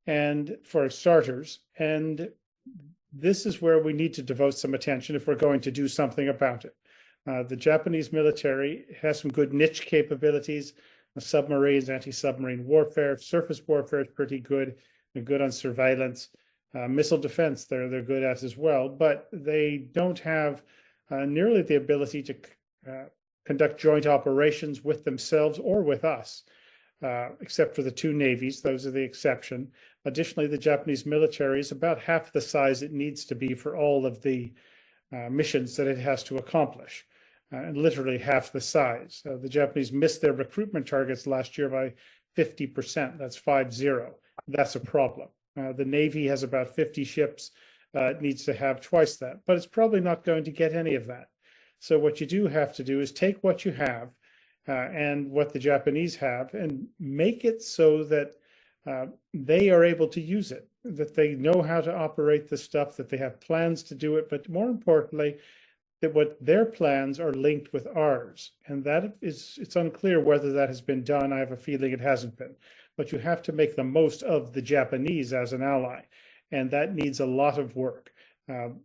and for starters, and this is where we need to devote some attention if we're going to do something about it. The Japanese military has some good niche capabilities. Submarines, anti-submarine warfare, surface warfare is pretty good. They're good on surveillance. Missile defense, they're good at as well, but they don't have nearly the ability to conduct joint operations with themselves or with us, except for the 2 navies. Those are the exception. Additionally, the Japanese military is about half the size it needs to be for all of the missions that it has to accomplish. And literally half the size. The Japanese missed their recruitment targets last year by 50%. That's 50. That's a problem. The Navy has about 50 ships. It needs to have twice that, but it's probably not going to get any of that. So what you do have to do is take what you have and what the Japanese have and make it so that they are able to use it, that they know how to operate the stuff, that they have plans to do it, but more importantly, that what their plans are linked with ours. And it's unclear whether that has been done. I have a feeling it hasn't been. But you have to make the most of the Japanese as an ally. And that needs a lot of work.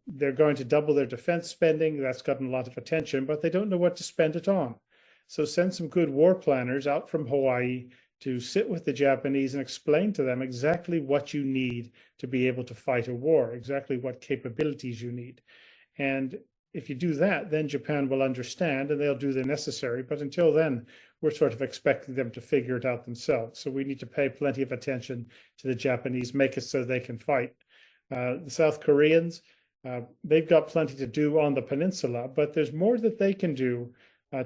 They're going to double their defense spending. That's gotten a lot of attention, but they don't know what to spend it on. So send some good war planners out from Hawaii to sit with the Japanese and explain to them exactly what you need to be able to fight a war, exactly what capabilities you need. And if you do that, then Japan will understand and they'll do the necessary. But until then, we're sort of expecting them to figure it out themselves. So we need to pay plenty of attention to the Japanese, make it so they can fight. The South Koreans, they've got plenty to do on the peninsula, but there's more that they can do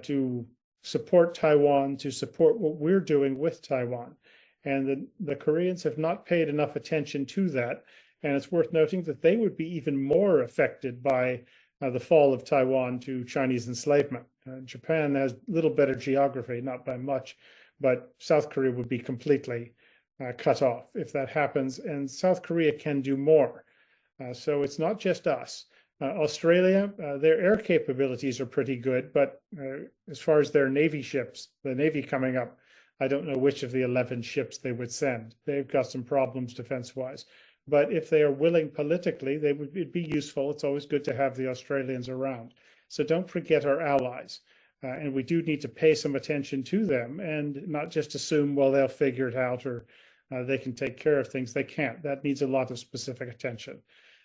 to support Taiwan, to support what we're doing with Taiwan. And the Koreans have not paid enough attention to that. And it's worth noting that they would be even more affected by the fall of Taiwan to Chinese enslavement. Japan has a little better geography, not by much, but South Korea would be completely cut off if that happens. And South Korea can do more. So it's not just us. Australia, their air capabilities are pretty good, but as far as their Navy ships, the Navy coming up, I don't know which of the 11 ships they would send. They've got some problems defense-wise. But if they are willing politically, it'd be useful. It's always good to have the Australians around. So don't forget our allies. And we do need to pay some attention to them and not just assume, well, they'll figure it out or they can take care of things. They can't. That needs a lot of specific attention.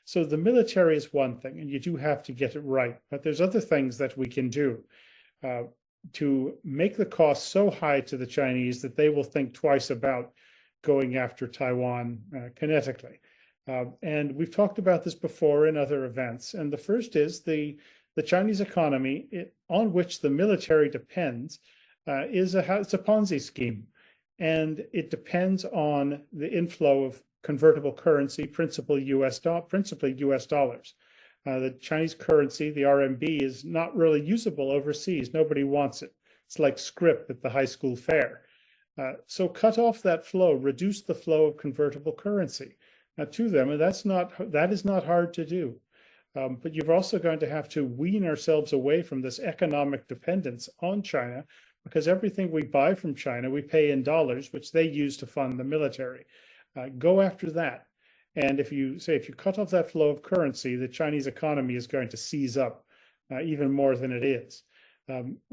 So the military is one thing, and you do have to get it right. But there's other things that we can do to make the cost so high to the Chinese that they will think twice about going after Taiwan kinetically. And we've talked about this before in other events. And the first is the Chinese economy, on which the military depends, it's a Ponzi scheme. And it depends on the inflow of convertible currency, principally US dollars. The Chinese currency, the RMB, is not really usable overseas. Nobody wants it. It's like scrip at the high school fair. So cut off that flow, reduce the flow of convertible currency to them, and that is not hard to do. But you're also going to have to wean ourselves away from this economic dependence on China, because everything we buy from China, we pay in dollars, which they use to fund the military. Go after that. And if you cut off that flow of currency, the Chinese economy is going to seize up even more than it is.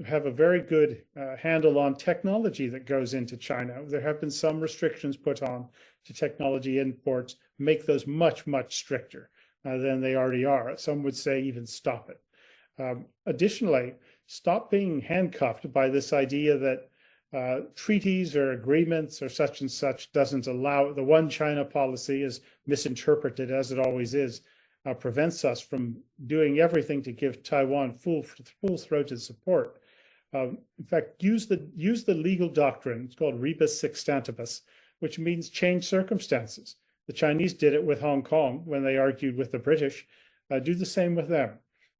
Have a very good handle on technology that goes into China. There have been some restrictions put on to technology imports, make those much, much stricter than they already are. Some would say even stop it. Additionally, stop being handcuffed by this idea that treaties or agreements or such and such doesn't allow, the one China policy is misinterpreted as it always is, prevents us from doing everything to give Taiwan full-throated support. In fact, use the legal doctrine. It's called rebus sextantibus, which means change circumstances. The Chinese did it with Hong Kong when they argued with the British. Do the same with them.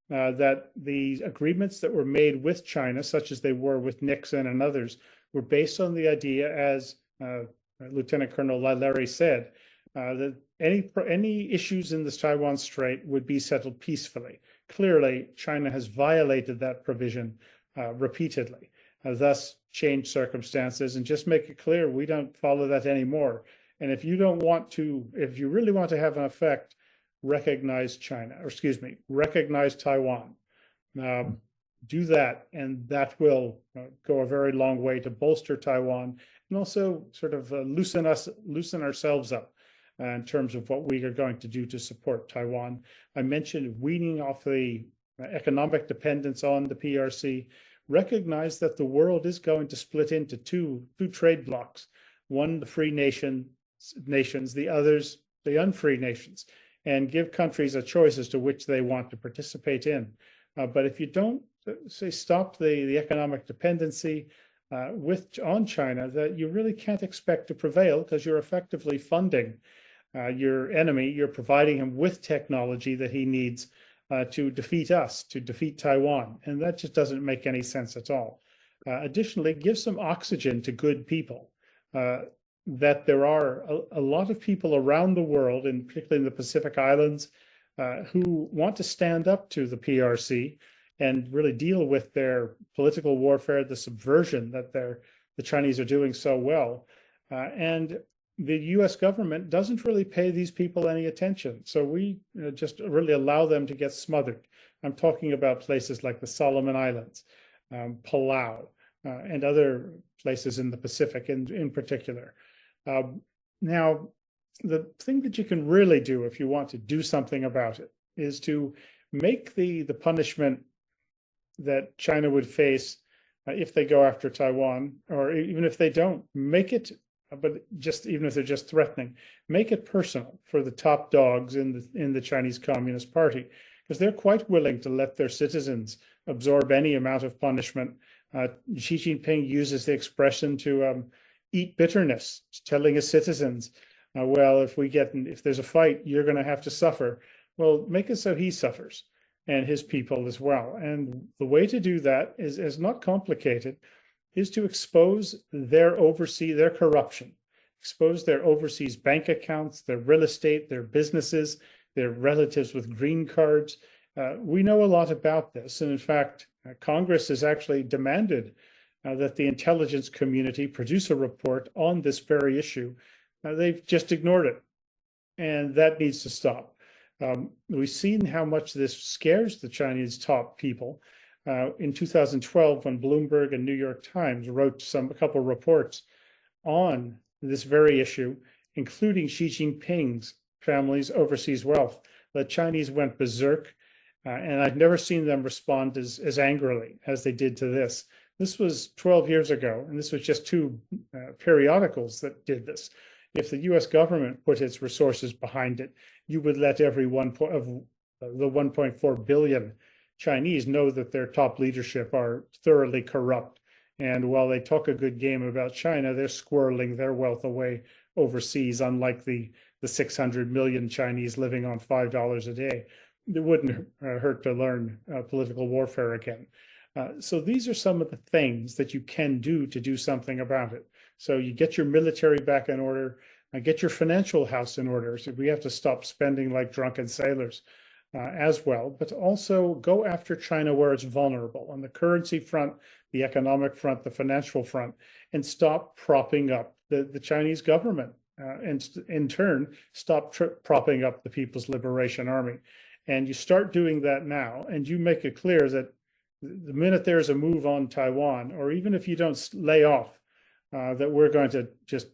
That the agreements that were made with China, such as they were with Nixon and others, were based on the idea, as Lieutenant Colonel Larry said, that any issues in the Taiwan Strait would be settled peacefully. Clearly, China has violated that provision repeatedly, thus changed circumstances, and just make it clear we don't follow that anymore. And if you really want to have an effect, recognize Taiwan. Do that, and that will go a very long way to bolster Taiwan and also sort of loosen ourselves up in terms of what we are going to do to support Taiwan. I mentioned weaning off the economic dependence on the PRC. Recognize that the world is going to split into two trade blocs. One, the free nations, the others, the unfree nations, and give countries a choice as to which they want to participate in. But if you don't stop the economic dependency on China, that you really can't expect to prevail, because you're effectively funding your enemy. You're providing him with technology that he needs to defeat us, to defeat Taiwan. And that just doesn't make any sense at all. Additionally, give some oxygen to good people. That there are a lot of people around the world, and particularly in the Pacific Islands, who want to stand up to the PRC and really deal with their political warfare, the subversion that the Chinese are doing so well. And the US government doesn't really pay these people any attention. So we just really allow them to get smothered. I'm talking about places like the Solomon Islands, Palau, and other places in the Pacific in particular. Now, the thing that you can really do if you want to do something about it is to make the punishment that China would face if they go after Taiwan, or even if they don't, make it, but just even if they're just threatening, make it personal for the top dogs in the Chinese Communist Party, because they're quite willing to let their citizens absorb any amount of punishment. Xi Jinping uses the expression to eat bitterness, telling his citizens, well, if there's a fight, you're going to have to suffer. Well, make it so he suffers, and his people as well. And the way to do that is not complicated, is to expose their corruption, expose their overseas bank accounts, their real estate, their businesses, their relatives with green cards. We know a lot about this. And in fact, Congress has actually demanded that the intelligence community produce a report on this very issue. They've just ignored it. And that needs to stop. We've seen how much this scares the Chinese top people. In 2012, when Bloomberg and New York Times wrote a couple of reports on this very issue, including Xi Jinping's family's overseas wealth, the Chinese went berserk, and I've never seen them respond as angrily as they did to this. This was 12 years ago, and this was just two periodicals that did this. If the US government put its resources behind it, you would let every one of the 1.4 billion Chinese know that their top leadership are thoroughly corrupt. And while they talk a good game about China, they're squirreling their wealth away overseas, unlike the 600 million Chinese living on $5 a day. It wouldn't hurt to learn political warfare again. So these are some of the things that you can do to do something about it. So you get your military back in order, get your financial house in order. So we have to stop spending like drunken sailors as well, but also go after China where it's vulnerable on the currency front, the economic front, the financial front, and stop propping up the Chinese government, and in turn, stop propping up the People's Liberation Army. And you start doing that now, and you make it clear that the minute there's a move on Taiwan, or even if you don't lay off, that we're going to just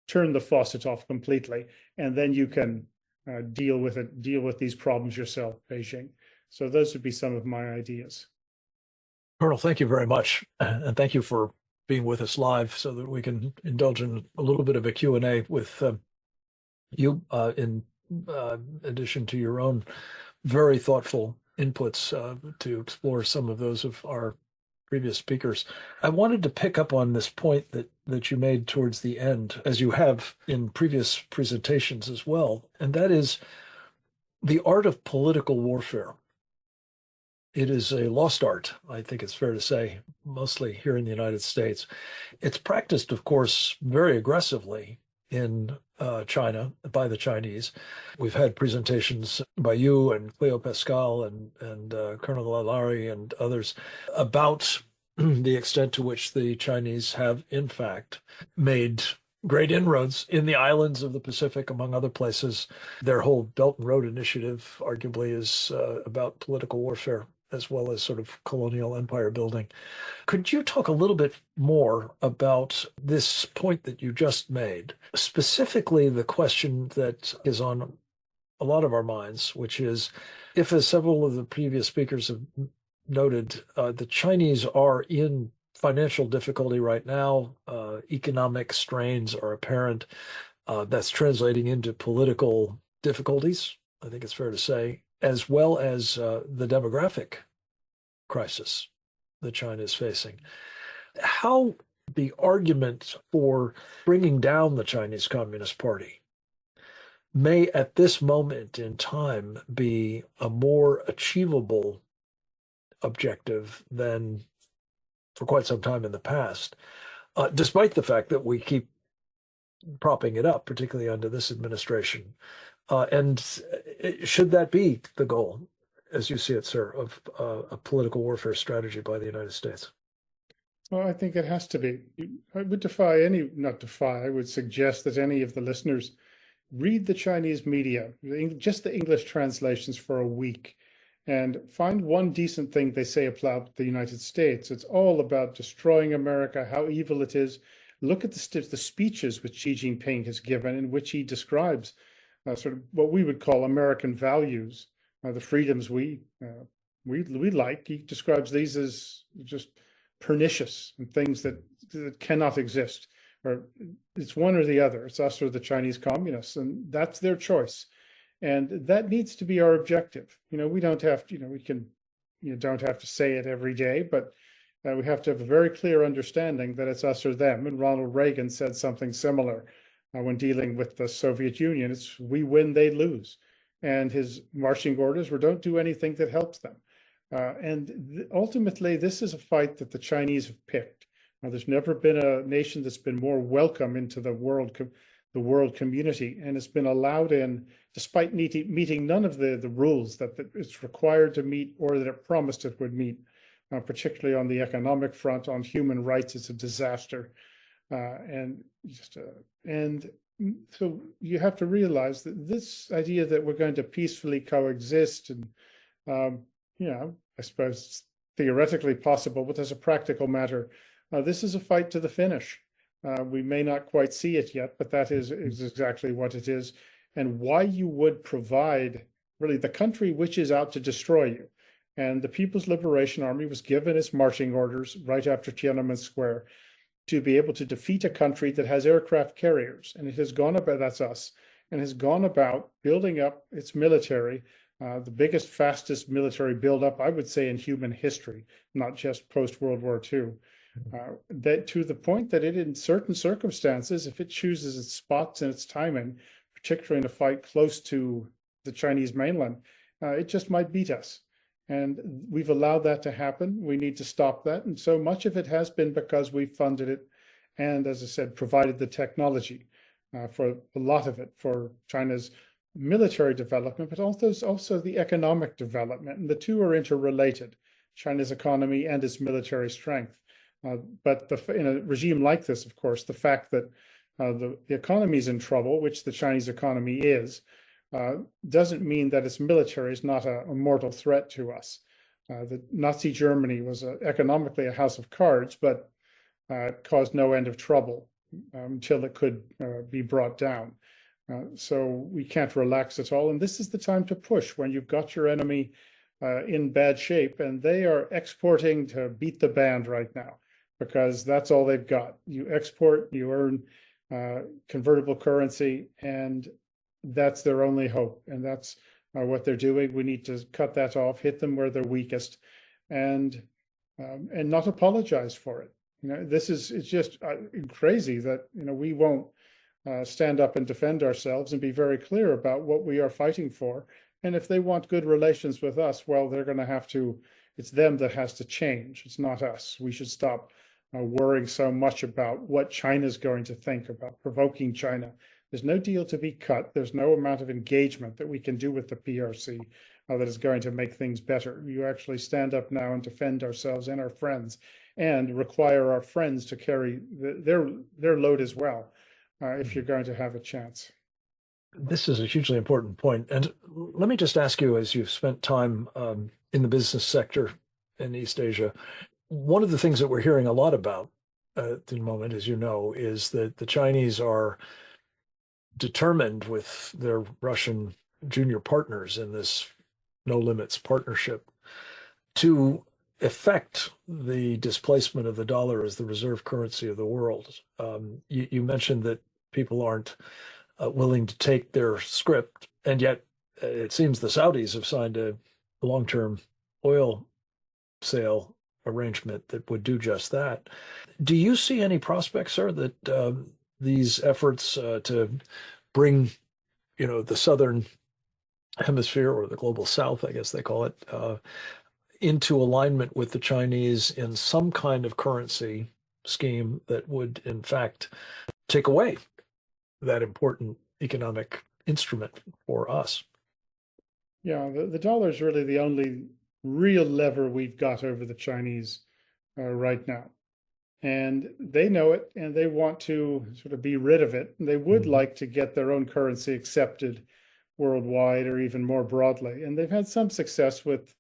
turn the faucet off completely, and then you can deal with these problems yourself, Beijing. So those would be some of my ideas. Colonel, thank you very much. And thank you for being with us live so that we can indulge in a little bit of a Q&A with you in addition to your own very thoughtful inputs to explore some of those of our previous speakers. I wanted to pick up on this point that you made towards the end, as you have in previous presentations as well, and that is the art of political warfare. It is a lost art, I think it's fair to say, mostly here in the United States. It's practiced, of course, very aggressively in China by the Chinese. We've had presentations by you and Cleo Pascal and Colonel Lalari and others about the extent to which the Chinese have, in fact, made great inroads in the islands of the Pacific, among other places. Their whole Belt and Road Initiative arguably is about political warfare as well as sort of colonial empire building. Could you talk a little bit more about this point that you just made, specifically the question that is on a lot of our minds, which is, if, as several of the previous speakers have noted, the Chinese are in financial difficulty right now, economic strains are apparent, that's translating into political difficulties, I think it's fair to say, as well as the demographic crisis that China is facing. How the argument for bringing down the Chinese Communist Party may at this moment in time be a more achievable objective than for quite some time in the past, despite the fact that we keep propping it up, particularly under this administration. And should that be the goal, as you see it, sir, of a political warfare strategy by the United States? Well, I think it has to be. I would I would suggest that any of the listeners read the Chinese media, just the English translations for a week, And find one decent thing they say about the United States. It's all about destroying America, how evil it is. Look at the speeches which Xi Jinping has given, in which he describes sort of what we would call American values, the freedoms we like. He describes these as just pernicious and things that cannot exist. Or it's one or the other. It's us or the Chinese communists, and that's their choice. And that needs to be our objective. We don't have to, we can, don't have to say it every day, but we have to have a very clear understanding that it's us or them. And Ronald Reagan said something similar when dealing with the Soviet Union. It's we win, they lose. And his marching orders were don't do anything that helps them. Ultimately, this is a fight that the Chinese have picked. There's never been a nation that's been more welcome into the world community, and it's been allowed in despite meeting none of the rules that it's required to meet or that it promised it would meet, particularly on the economic front. On human rights, it's a disaster. So you have to realize that this idea that we're going to peacefully coexist and, I suppose it's theoretically possible, but as a practical matter, this is a fight to the finish. We may not quite see it yet, but that is exactly what it is, and why you would provide really the country which is out to destroy you. And the People's Liberation Army was given its marching orders right after Tiananmen Square to be able to defeat a country that has aircraft carriers. And it has gone about, that's us, and has gone about building up its military, the biggest, fastest military buildup, I would say, in human history, not just post-World War II. That to the point that it, in certain circumstances, if it chooses its spots and its timing, particularly in a fight close to the Chinese mainland, it just might beat us. And we've allowed that to happen. We need to stop that. And so much of it has been because we funded it and, as I said, provided the technology for a lot of it for China's military development, but also the economic development. And the two are interrelated, China's economy and its military strength. But in a regime like this, of course, the fact that the economy is in trouble, which the Chinese economy is, doesn't mean that its military is not a mortal threat to us. The Nazi Germany was economically a house of cards, but it caused no end of trouble until it could be brought down. So we can't relax at all. And this is the time to push when you've got your enemy in bad shape, and they are exporting to beat the band right now, because that's all they've got. You export, you earn convertible currency, and that's their only hope. And that's what they're doing. We need to cut that off, hit them where they're weakest, and not apologize for it. It's just crazy that we won't stand up and defend ourselves and be very clear about what we are fighting for. And if they want good relations with us, well, they're going to have to. It's them that has to change. It's not us. We should stop worrying so much about what China's going to think about provoking China. There's no deal to be cut. There's no amount of engagement that we can do with the PRC that is going to make things better. You actually stand up now and defend ourselves and our friends, and require our friends to carry their load as well, if you're going to have a chance. This is a hugely important point. And let me just ask you, as you've spent time in the business sector in East Asia, one of the things that we're hearing a lot about at the moment, as you know, is that the Chinese are determined with their Russian junior partners in this no limits partnership to effect the displacement of the dollar as the reserve currency of the world. You mentioned that people aren't willing to take their script, and yet it seems the Saudis have signed a long-term oil sale arrangement that would do just that. Do you see any prospects, sir, that these efforts to bring, the Southern Hemisphere, or the global South, I guess they call it, into alignment with the Chinese in some kind of currency scheme that would, in fact, take away that important economic instrument for us? Yeah, the dollar is really the only real lever we've got over the Chinese right now. And they know it, and they want to sort of be rid of it. And they would like to get their own currency accepted worldwide or even more broadly. And they've had some success with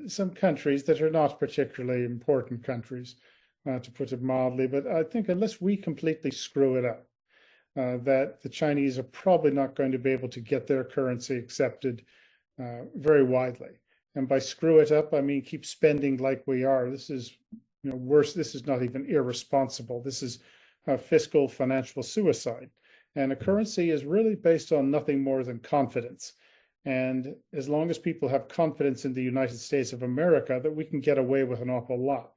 some countries that are not particularly important countries, to put it mildly. But I think unless we completely screw it up, that the Chinese are probably not going to be able to get their currency accepted very widely. And by screw it up, I mean keep spending like we are. This is, worse. This is not even irresponsible. This is fiscal financial suicide. And a currency is really based on nothing more than confidence. And as long as people have confidence in the United States of America, that we can get away with an awful lot.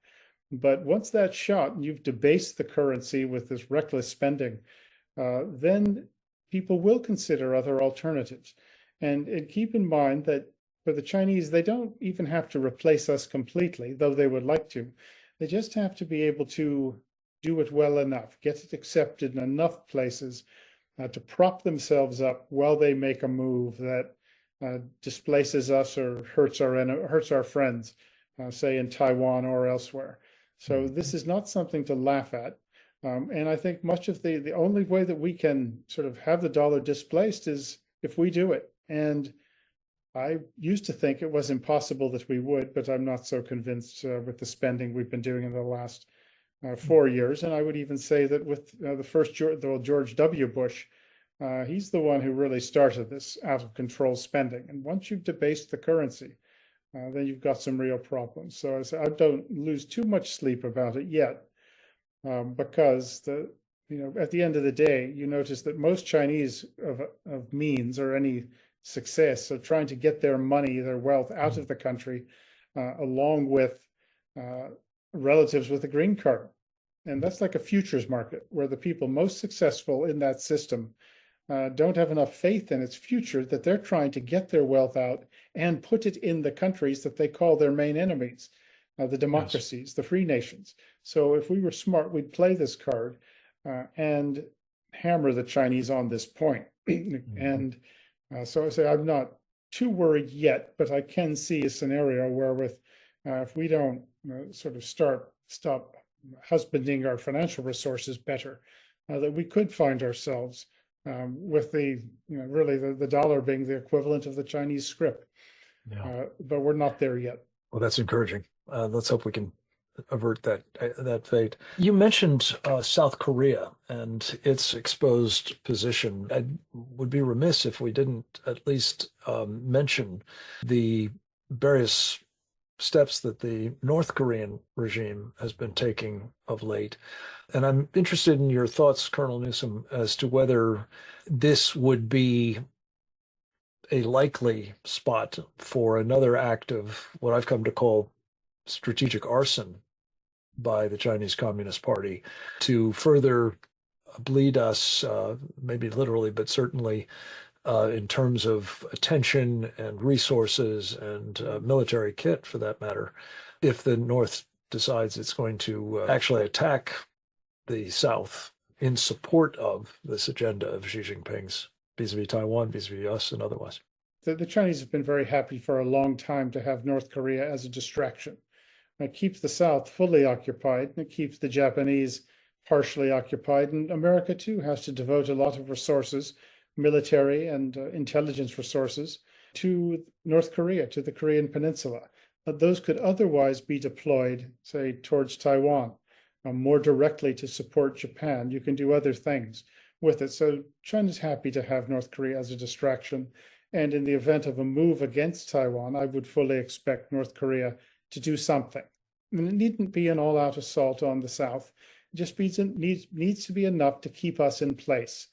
But once that's shot and you've debased the currency with this reckless spending, then people will consider other alternatives. And keep in mind that for the Chinese, they don't even have to replace us completely, though they would like to. They just have to be able to do it well enough, get it accepted in enough places to prop themselves up while they make a move that displaces us or hurts our friends, say in Taiwan or elsewhere. So this is not something to laugh at. And I think much of the only way that we can sort of have the dollar displaced is if we do it. And I used to think it was impossible that we would, but I'm not so convinced with the spending we've been doing in the last 4 years. And I would even say that with the first George W. Bush, he's the one who really started this out of control spending. And once you've debased the currency, then you've got some real problems. So I don't lose too much sleep about it yet, because at the end of the day, you notice that most Chinese of means or any success of trying to get their money, their wealth out of the country, along with relatives with a green card. And that's like a futures market where the people most successful in that system don't have enough faith in its future that they're trying to get their wealth out and put it in the countries that they call their main enemies, the democracies, yes, the free nations. So if we were smart, we'd play this card and hammer the Chinese on this point. And so I say I'm not too worried yet, but I can see a scenario where if we don't sort of stop husbanding our financial resources better, that we could find ourselves with really the dollar being the equivalent of the Chinese scrip. Yeah. But we're not there yet. Well, that's encouraging. Let's hope we can avert that fate. You mentioned South Korea and its exposed position. I would be remiss if we didn't at least mention the various steps that the North Korean regime has been taking of late. And I'm interested in your thoughts, Colonel Newsom, as to whether this would be a likely spot for another act of what I've come to call strategic arson by the Chinese Communist Party to further bleed us, maybe literally, but certainly in terms of attention and resources and military kit, for that matter, if the North decides it's going to actually attack the South in support of this agenda of Xi Jinping's vis-a-vis Taiwan, vis-a-vis us, and otherwise. The Chinese have been very happy for a long time to have North Korea as a distraction. It keeps the South fully occupied, and it keeps the Japanese partially occupied, and America too has to devote a lot of resources, military and intelligence resources, to North Korea, to the Korean Peninsula. But those could otherwise be deployed, say, towards Taiwan, more directly to support Japan. You can do other things with it. So China's happy to have North Korea as a distraction. And in the event of a move against Taiwan, I would fully expect North Korea to do something. And it needn't be an all-out assault on the South. It just needs to be enough to keep us in place,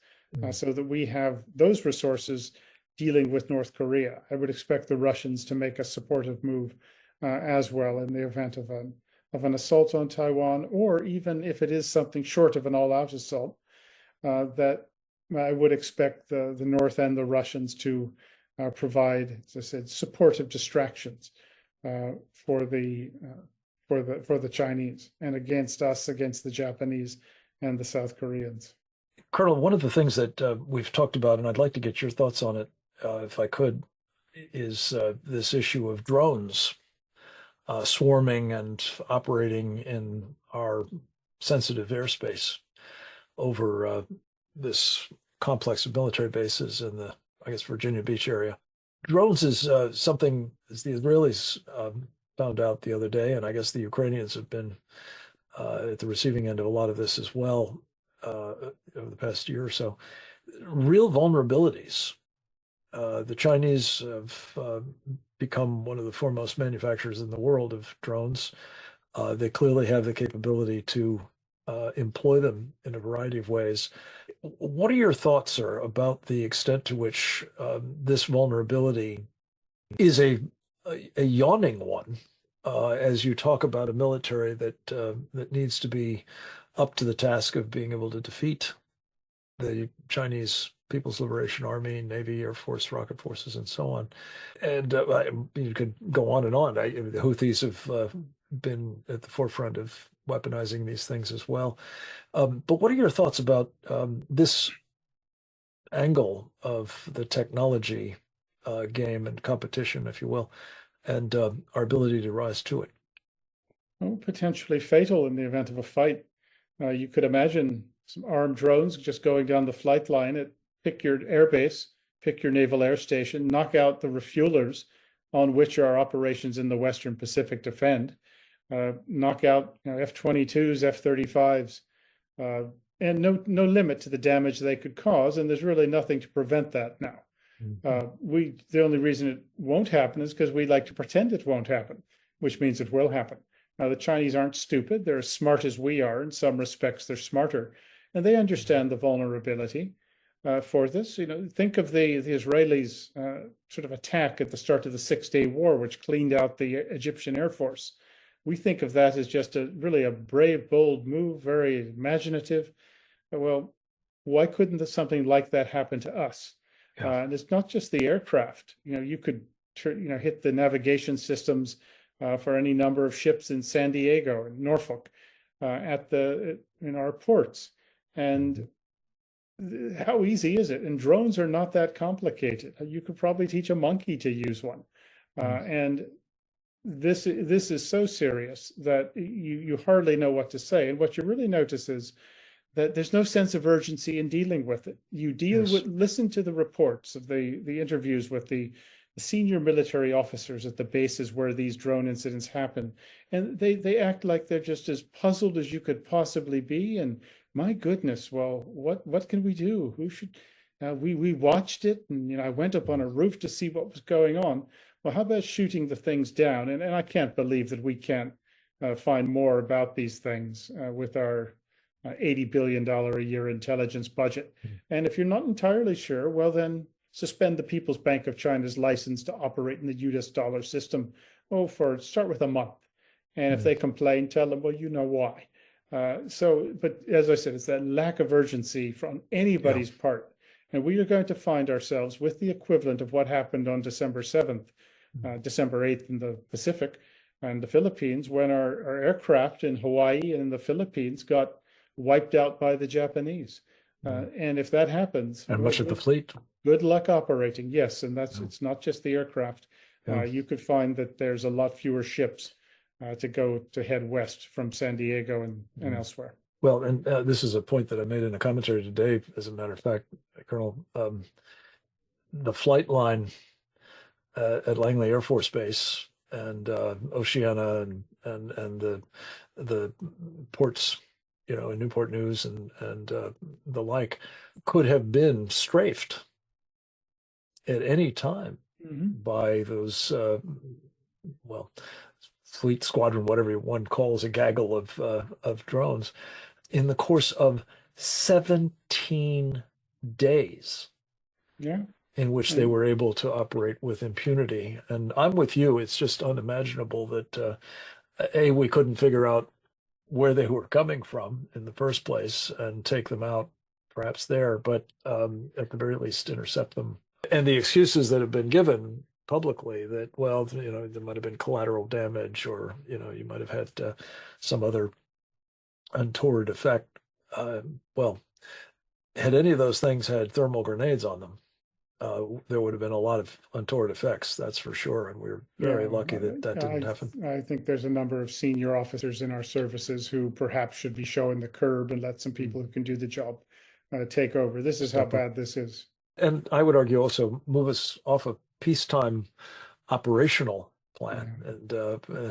so that we have those resources dealing with North Korea. I would expect the Russians to make a supportive move as well in the event of an assault on Taiwan, or even if it is something short of an all-out assault, that I would expect the North and the Russians to provide, as I said, supportive distractions for the Chinese and against us, against the Japanese and the South Koreans. Colonel, one of the things that we've talked about, and I'd like to get your thoughts on it, if I could, is this issue of drones swarming and operating in our sensitive airspace over this complex of military bases in the, I guess, Virginia Beach area. Drones is something as the Israelis found out the other day, and I guess the Ukrainians have been at the receiving end of a lot of this as well over the past year or so. Real vulnerabilities. The Chinese have become one of the foremost manufacturers in the world of drones. They clearly have the capability to employ them in a variety of ways. What are your thoughts, sir, about the extent to which this vulnerability is a yawning one, as you talk about a military that needs to be up to the task of being able to defeat the Chinese People's Liberation Army, Navy, Air Force, rocket forces, and so on. And you could go on and on. The Houthis have been at the forefront of weaponizing these things as well. But what are your thoughts about this angle of the technology game and competition, if you will, and our ability to rise to it? Well, potentially fatal in the event of a fight. You could imagine some armed drones just going down the flight line at pick your airbase, pick your naval air station, knock out the refuelers on which our operations in the Western Pacific depend, knock out F-22s, F-35s, and no limit to the damage they could cause. And there's really nothing to prevent that now. The only reason it won't happen is because we like to pretend it won't happen, which means it will happen. Now, the Chinese aren't stupid. They're as smart as we are. In some respects, they're smarter. And they understand the vulnerability for this. Think of the Israelis' sort of attack at the start of the Six-Day War, which cleaned out the Egyptian Air Force. We think of that as just really a brave, bold move, very imaginative. Well, why couldn't something like that happen to us? Yeah. And it's not just the aircraft. You could hit the navigation systems for any number of ships in San Diego and Norfolk, in our ports. And how easy is it? And drones are not that complicated. You could probably teach a monkey to use one. And this is so serious that you hardly know what to say. And what you really notice is that there's no sense of urgency in dealing with it. You listen to the reports of the interviews with the senior military officers at the bases where these drone incidents happen, and they act like they're just as puzzled as you could possibly be. And my goodness, well, what can we do? Who should? We watched it, and I went up on a roof to see what was going on. Well, how about shooting the things down? And I can't believe that we can't find more about these things with our $80 billion a year intelligence budget. And if you're not entirely sure, well, then suspend the People's Bank of China's license to operate in the US dollar system. Start with a month. And if they complain, tell them, well, you know why. But as I said, it's that lack of urgency from anybody's part. And we are going to find ourselves with the equivalent of what happened on December 7th, December 8th in the Pacific and the Philippines, when our aircraft in Hawaii and in the Philippines got wiped out by the Japanese. And if that happens, and much of the fleet, good luck operating. Yes, and it's not just the aircraft. You could find that there's a lot fewer ships to head west from San Diego and elsewhere. Well, and this is a point that I made in a commentary today, as a matter of fact, Colonel. The flight line at Langley Air Force Base and Oceana and the ports, in Newport News and the like, could have been strafed at any time by those, fleet squadron, whatever one calls a gaggle of drones, in the course of 17 days. Yeah. In which they were able to operate with impunity. And I'm with you. It's just unimaginable that, we couldn't figure out where they were coming from in the first place and take them out perhaps there, but at the very least intercept them. And the excuses that have been given publicly that, well, there might have been collateral damage, or, you might have had some other untoward effect. Had any of those things had thermal grenades on them, there would have been a lot of untoward effects, that's for sure. And we're very lucky that didn't happen. I think there's a number of senior officers in our services who perhaps should be showing the curb and let some people who can do the job take over. This is how bad this is. And I would argue also move us off a peacetime operational plan and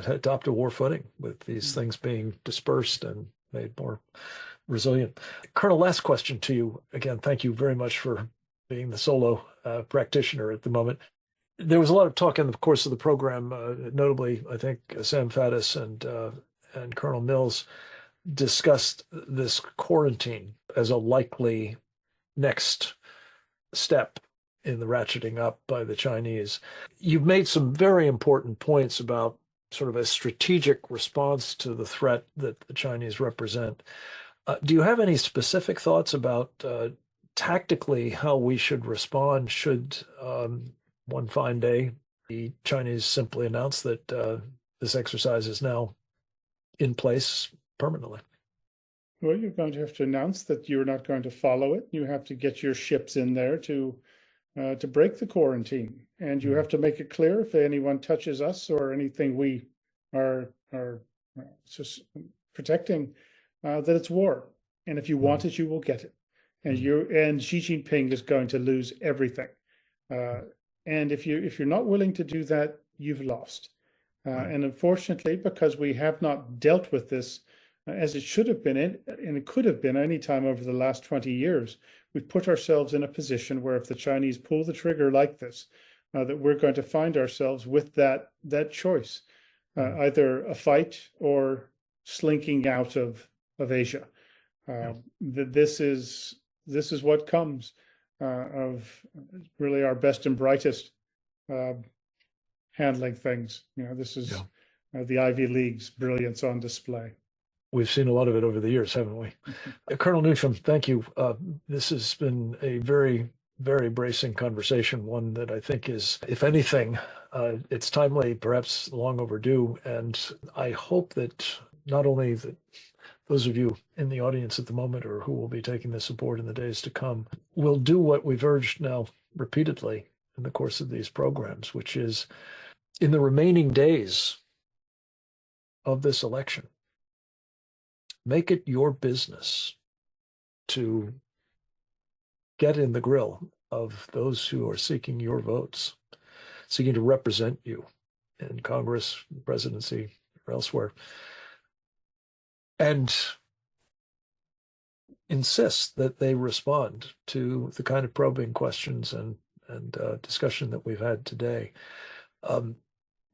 adopt a war footing with these things being dispersed and made more resilient. Colonel, last question to you. Again, thank you very much for being the solo practitioner at the moment. There was a lot of talk in the course of the program, notably, I think Sam Faddis and Colonel Mills discussed this quarantine as a likely next step in the ratcheting up by the Chinese. You've made some very important points about sort of a strategic response to the threat that the Chinese represent. Do you have any specific thoughts about tactically how we should respond should one fine day the Chinese simply announce that this exercise is now in place permanently? Well, you're going to have to announce that you're not going to follow it. You have to get your ships in there to break the quarantine, and you have to make it clear if anyone touches us or anything we are just protecting, that it's war. And if you want it, you will get it. And Xi Jinping is going to lose everything. And if you're not willing to do that, you've lost. And unfortunately, because we have not dealt with this as it should have been, and it could have been any time over the last 20 years, we've put ourselves in a position where if the Chinese pull the trigger like this, that we're going to find ourselves with that choice, either a fight or slinking out of Asia. This is what comes of really our best and brightest handling things. This is the Ivy League's brilliance on display. We've seen a lot of it over the years, haven't we? Colonel Newsham, thank you. This has been a very, very bracing conversation, one that I think is, if anything, it's timely, perhaps long overdue. And I hope that not only that those of you in the audience at the moment or who will be taking this aboard in the days to come will do what we've urged now repeatedly in the course of these programs, which is in the remaining days of this election, make it your business to get in the grill of those who are seeking your votes, seeking to represent you in Congress, presidency, or elsewhere, and insist that they respond to the kind of probing questions and discussion that we've had today.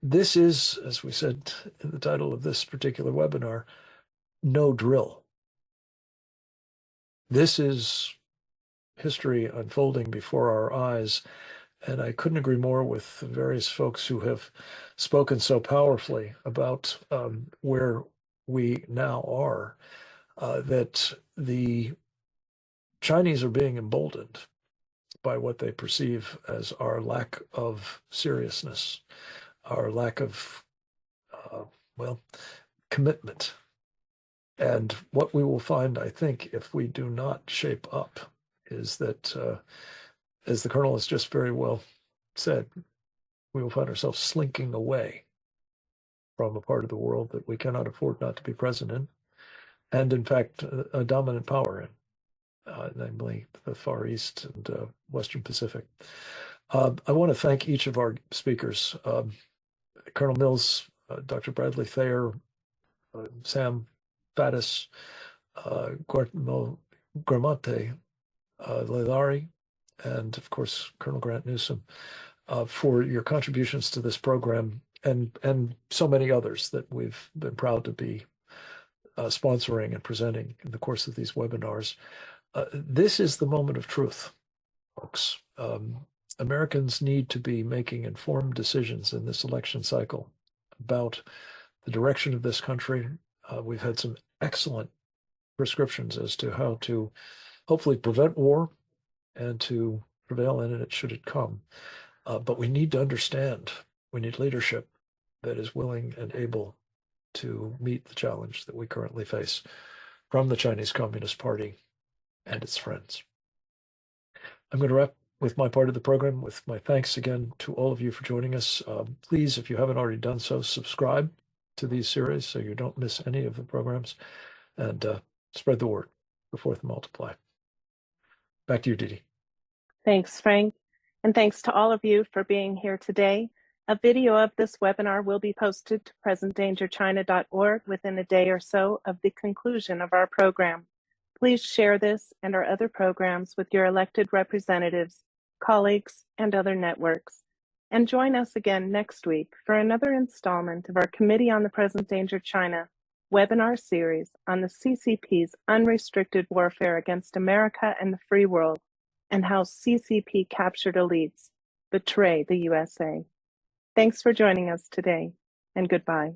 This is, as we said in the title of this particular webinar, no drill. This is history unfolding before our eyes, and I couldn't agree more with the various folks who have spoken so powerfully about where we now are, that the Chinese are being emboldened by what they perceive as our lack of seriousness, our lack of, commitment. And what we will find, I think, if we do not shape up, is that, as the Colonel has just very well said, we will find ourselves slinking away from a part of the world that we cannot afford not to be present in, and in fact, a dominant power in, namely the Far East and Western Pacific. I want to thank each of our speakers, Colonel Mills, Dr. Bradley Thayer, Sam Faddis, Guillermo Gramante, Leilari, and of course, Colonel Grant Newsom, for your contributions to this program and so many others that we've been proud to be sponsoring and presenting in the course of these webinars. This is the moment of truth, folks. Americans need to be making informed decisions in this election cycle about the direction of this country. We've had some excellent prescriptions as to how to hopefully prevent war and to prevail in it should it come. But we need to understand, we need leadership that is willing and able to meet the challenge that we currently face from the Chinese Communist Party and its friends. I'm going to wrap with my part of the program with my thanks again to all of you for joining us. Please, if you haven't already done so, subscribe to these series so you don't miss any of the programs, and spread the word. Go forth and multiply. Back to you, Didi. Thanks, Frank. And thanks to all of you for being here today. A video of this webinar will be posted to presentdangerchina.org within a day or so of the conclusion of our program. Please share this and our other programs with your elected representatives, colleagues, and other networks. And join us again next week for another installment of our Committee on the Present Danger China webinar series on the CCP's unrestricted warfare against America and the free world, and how CCP captured elites betray the USA. Thanks for joining us today, and goodbye.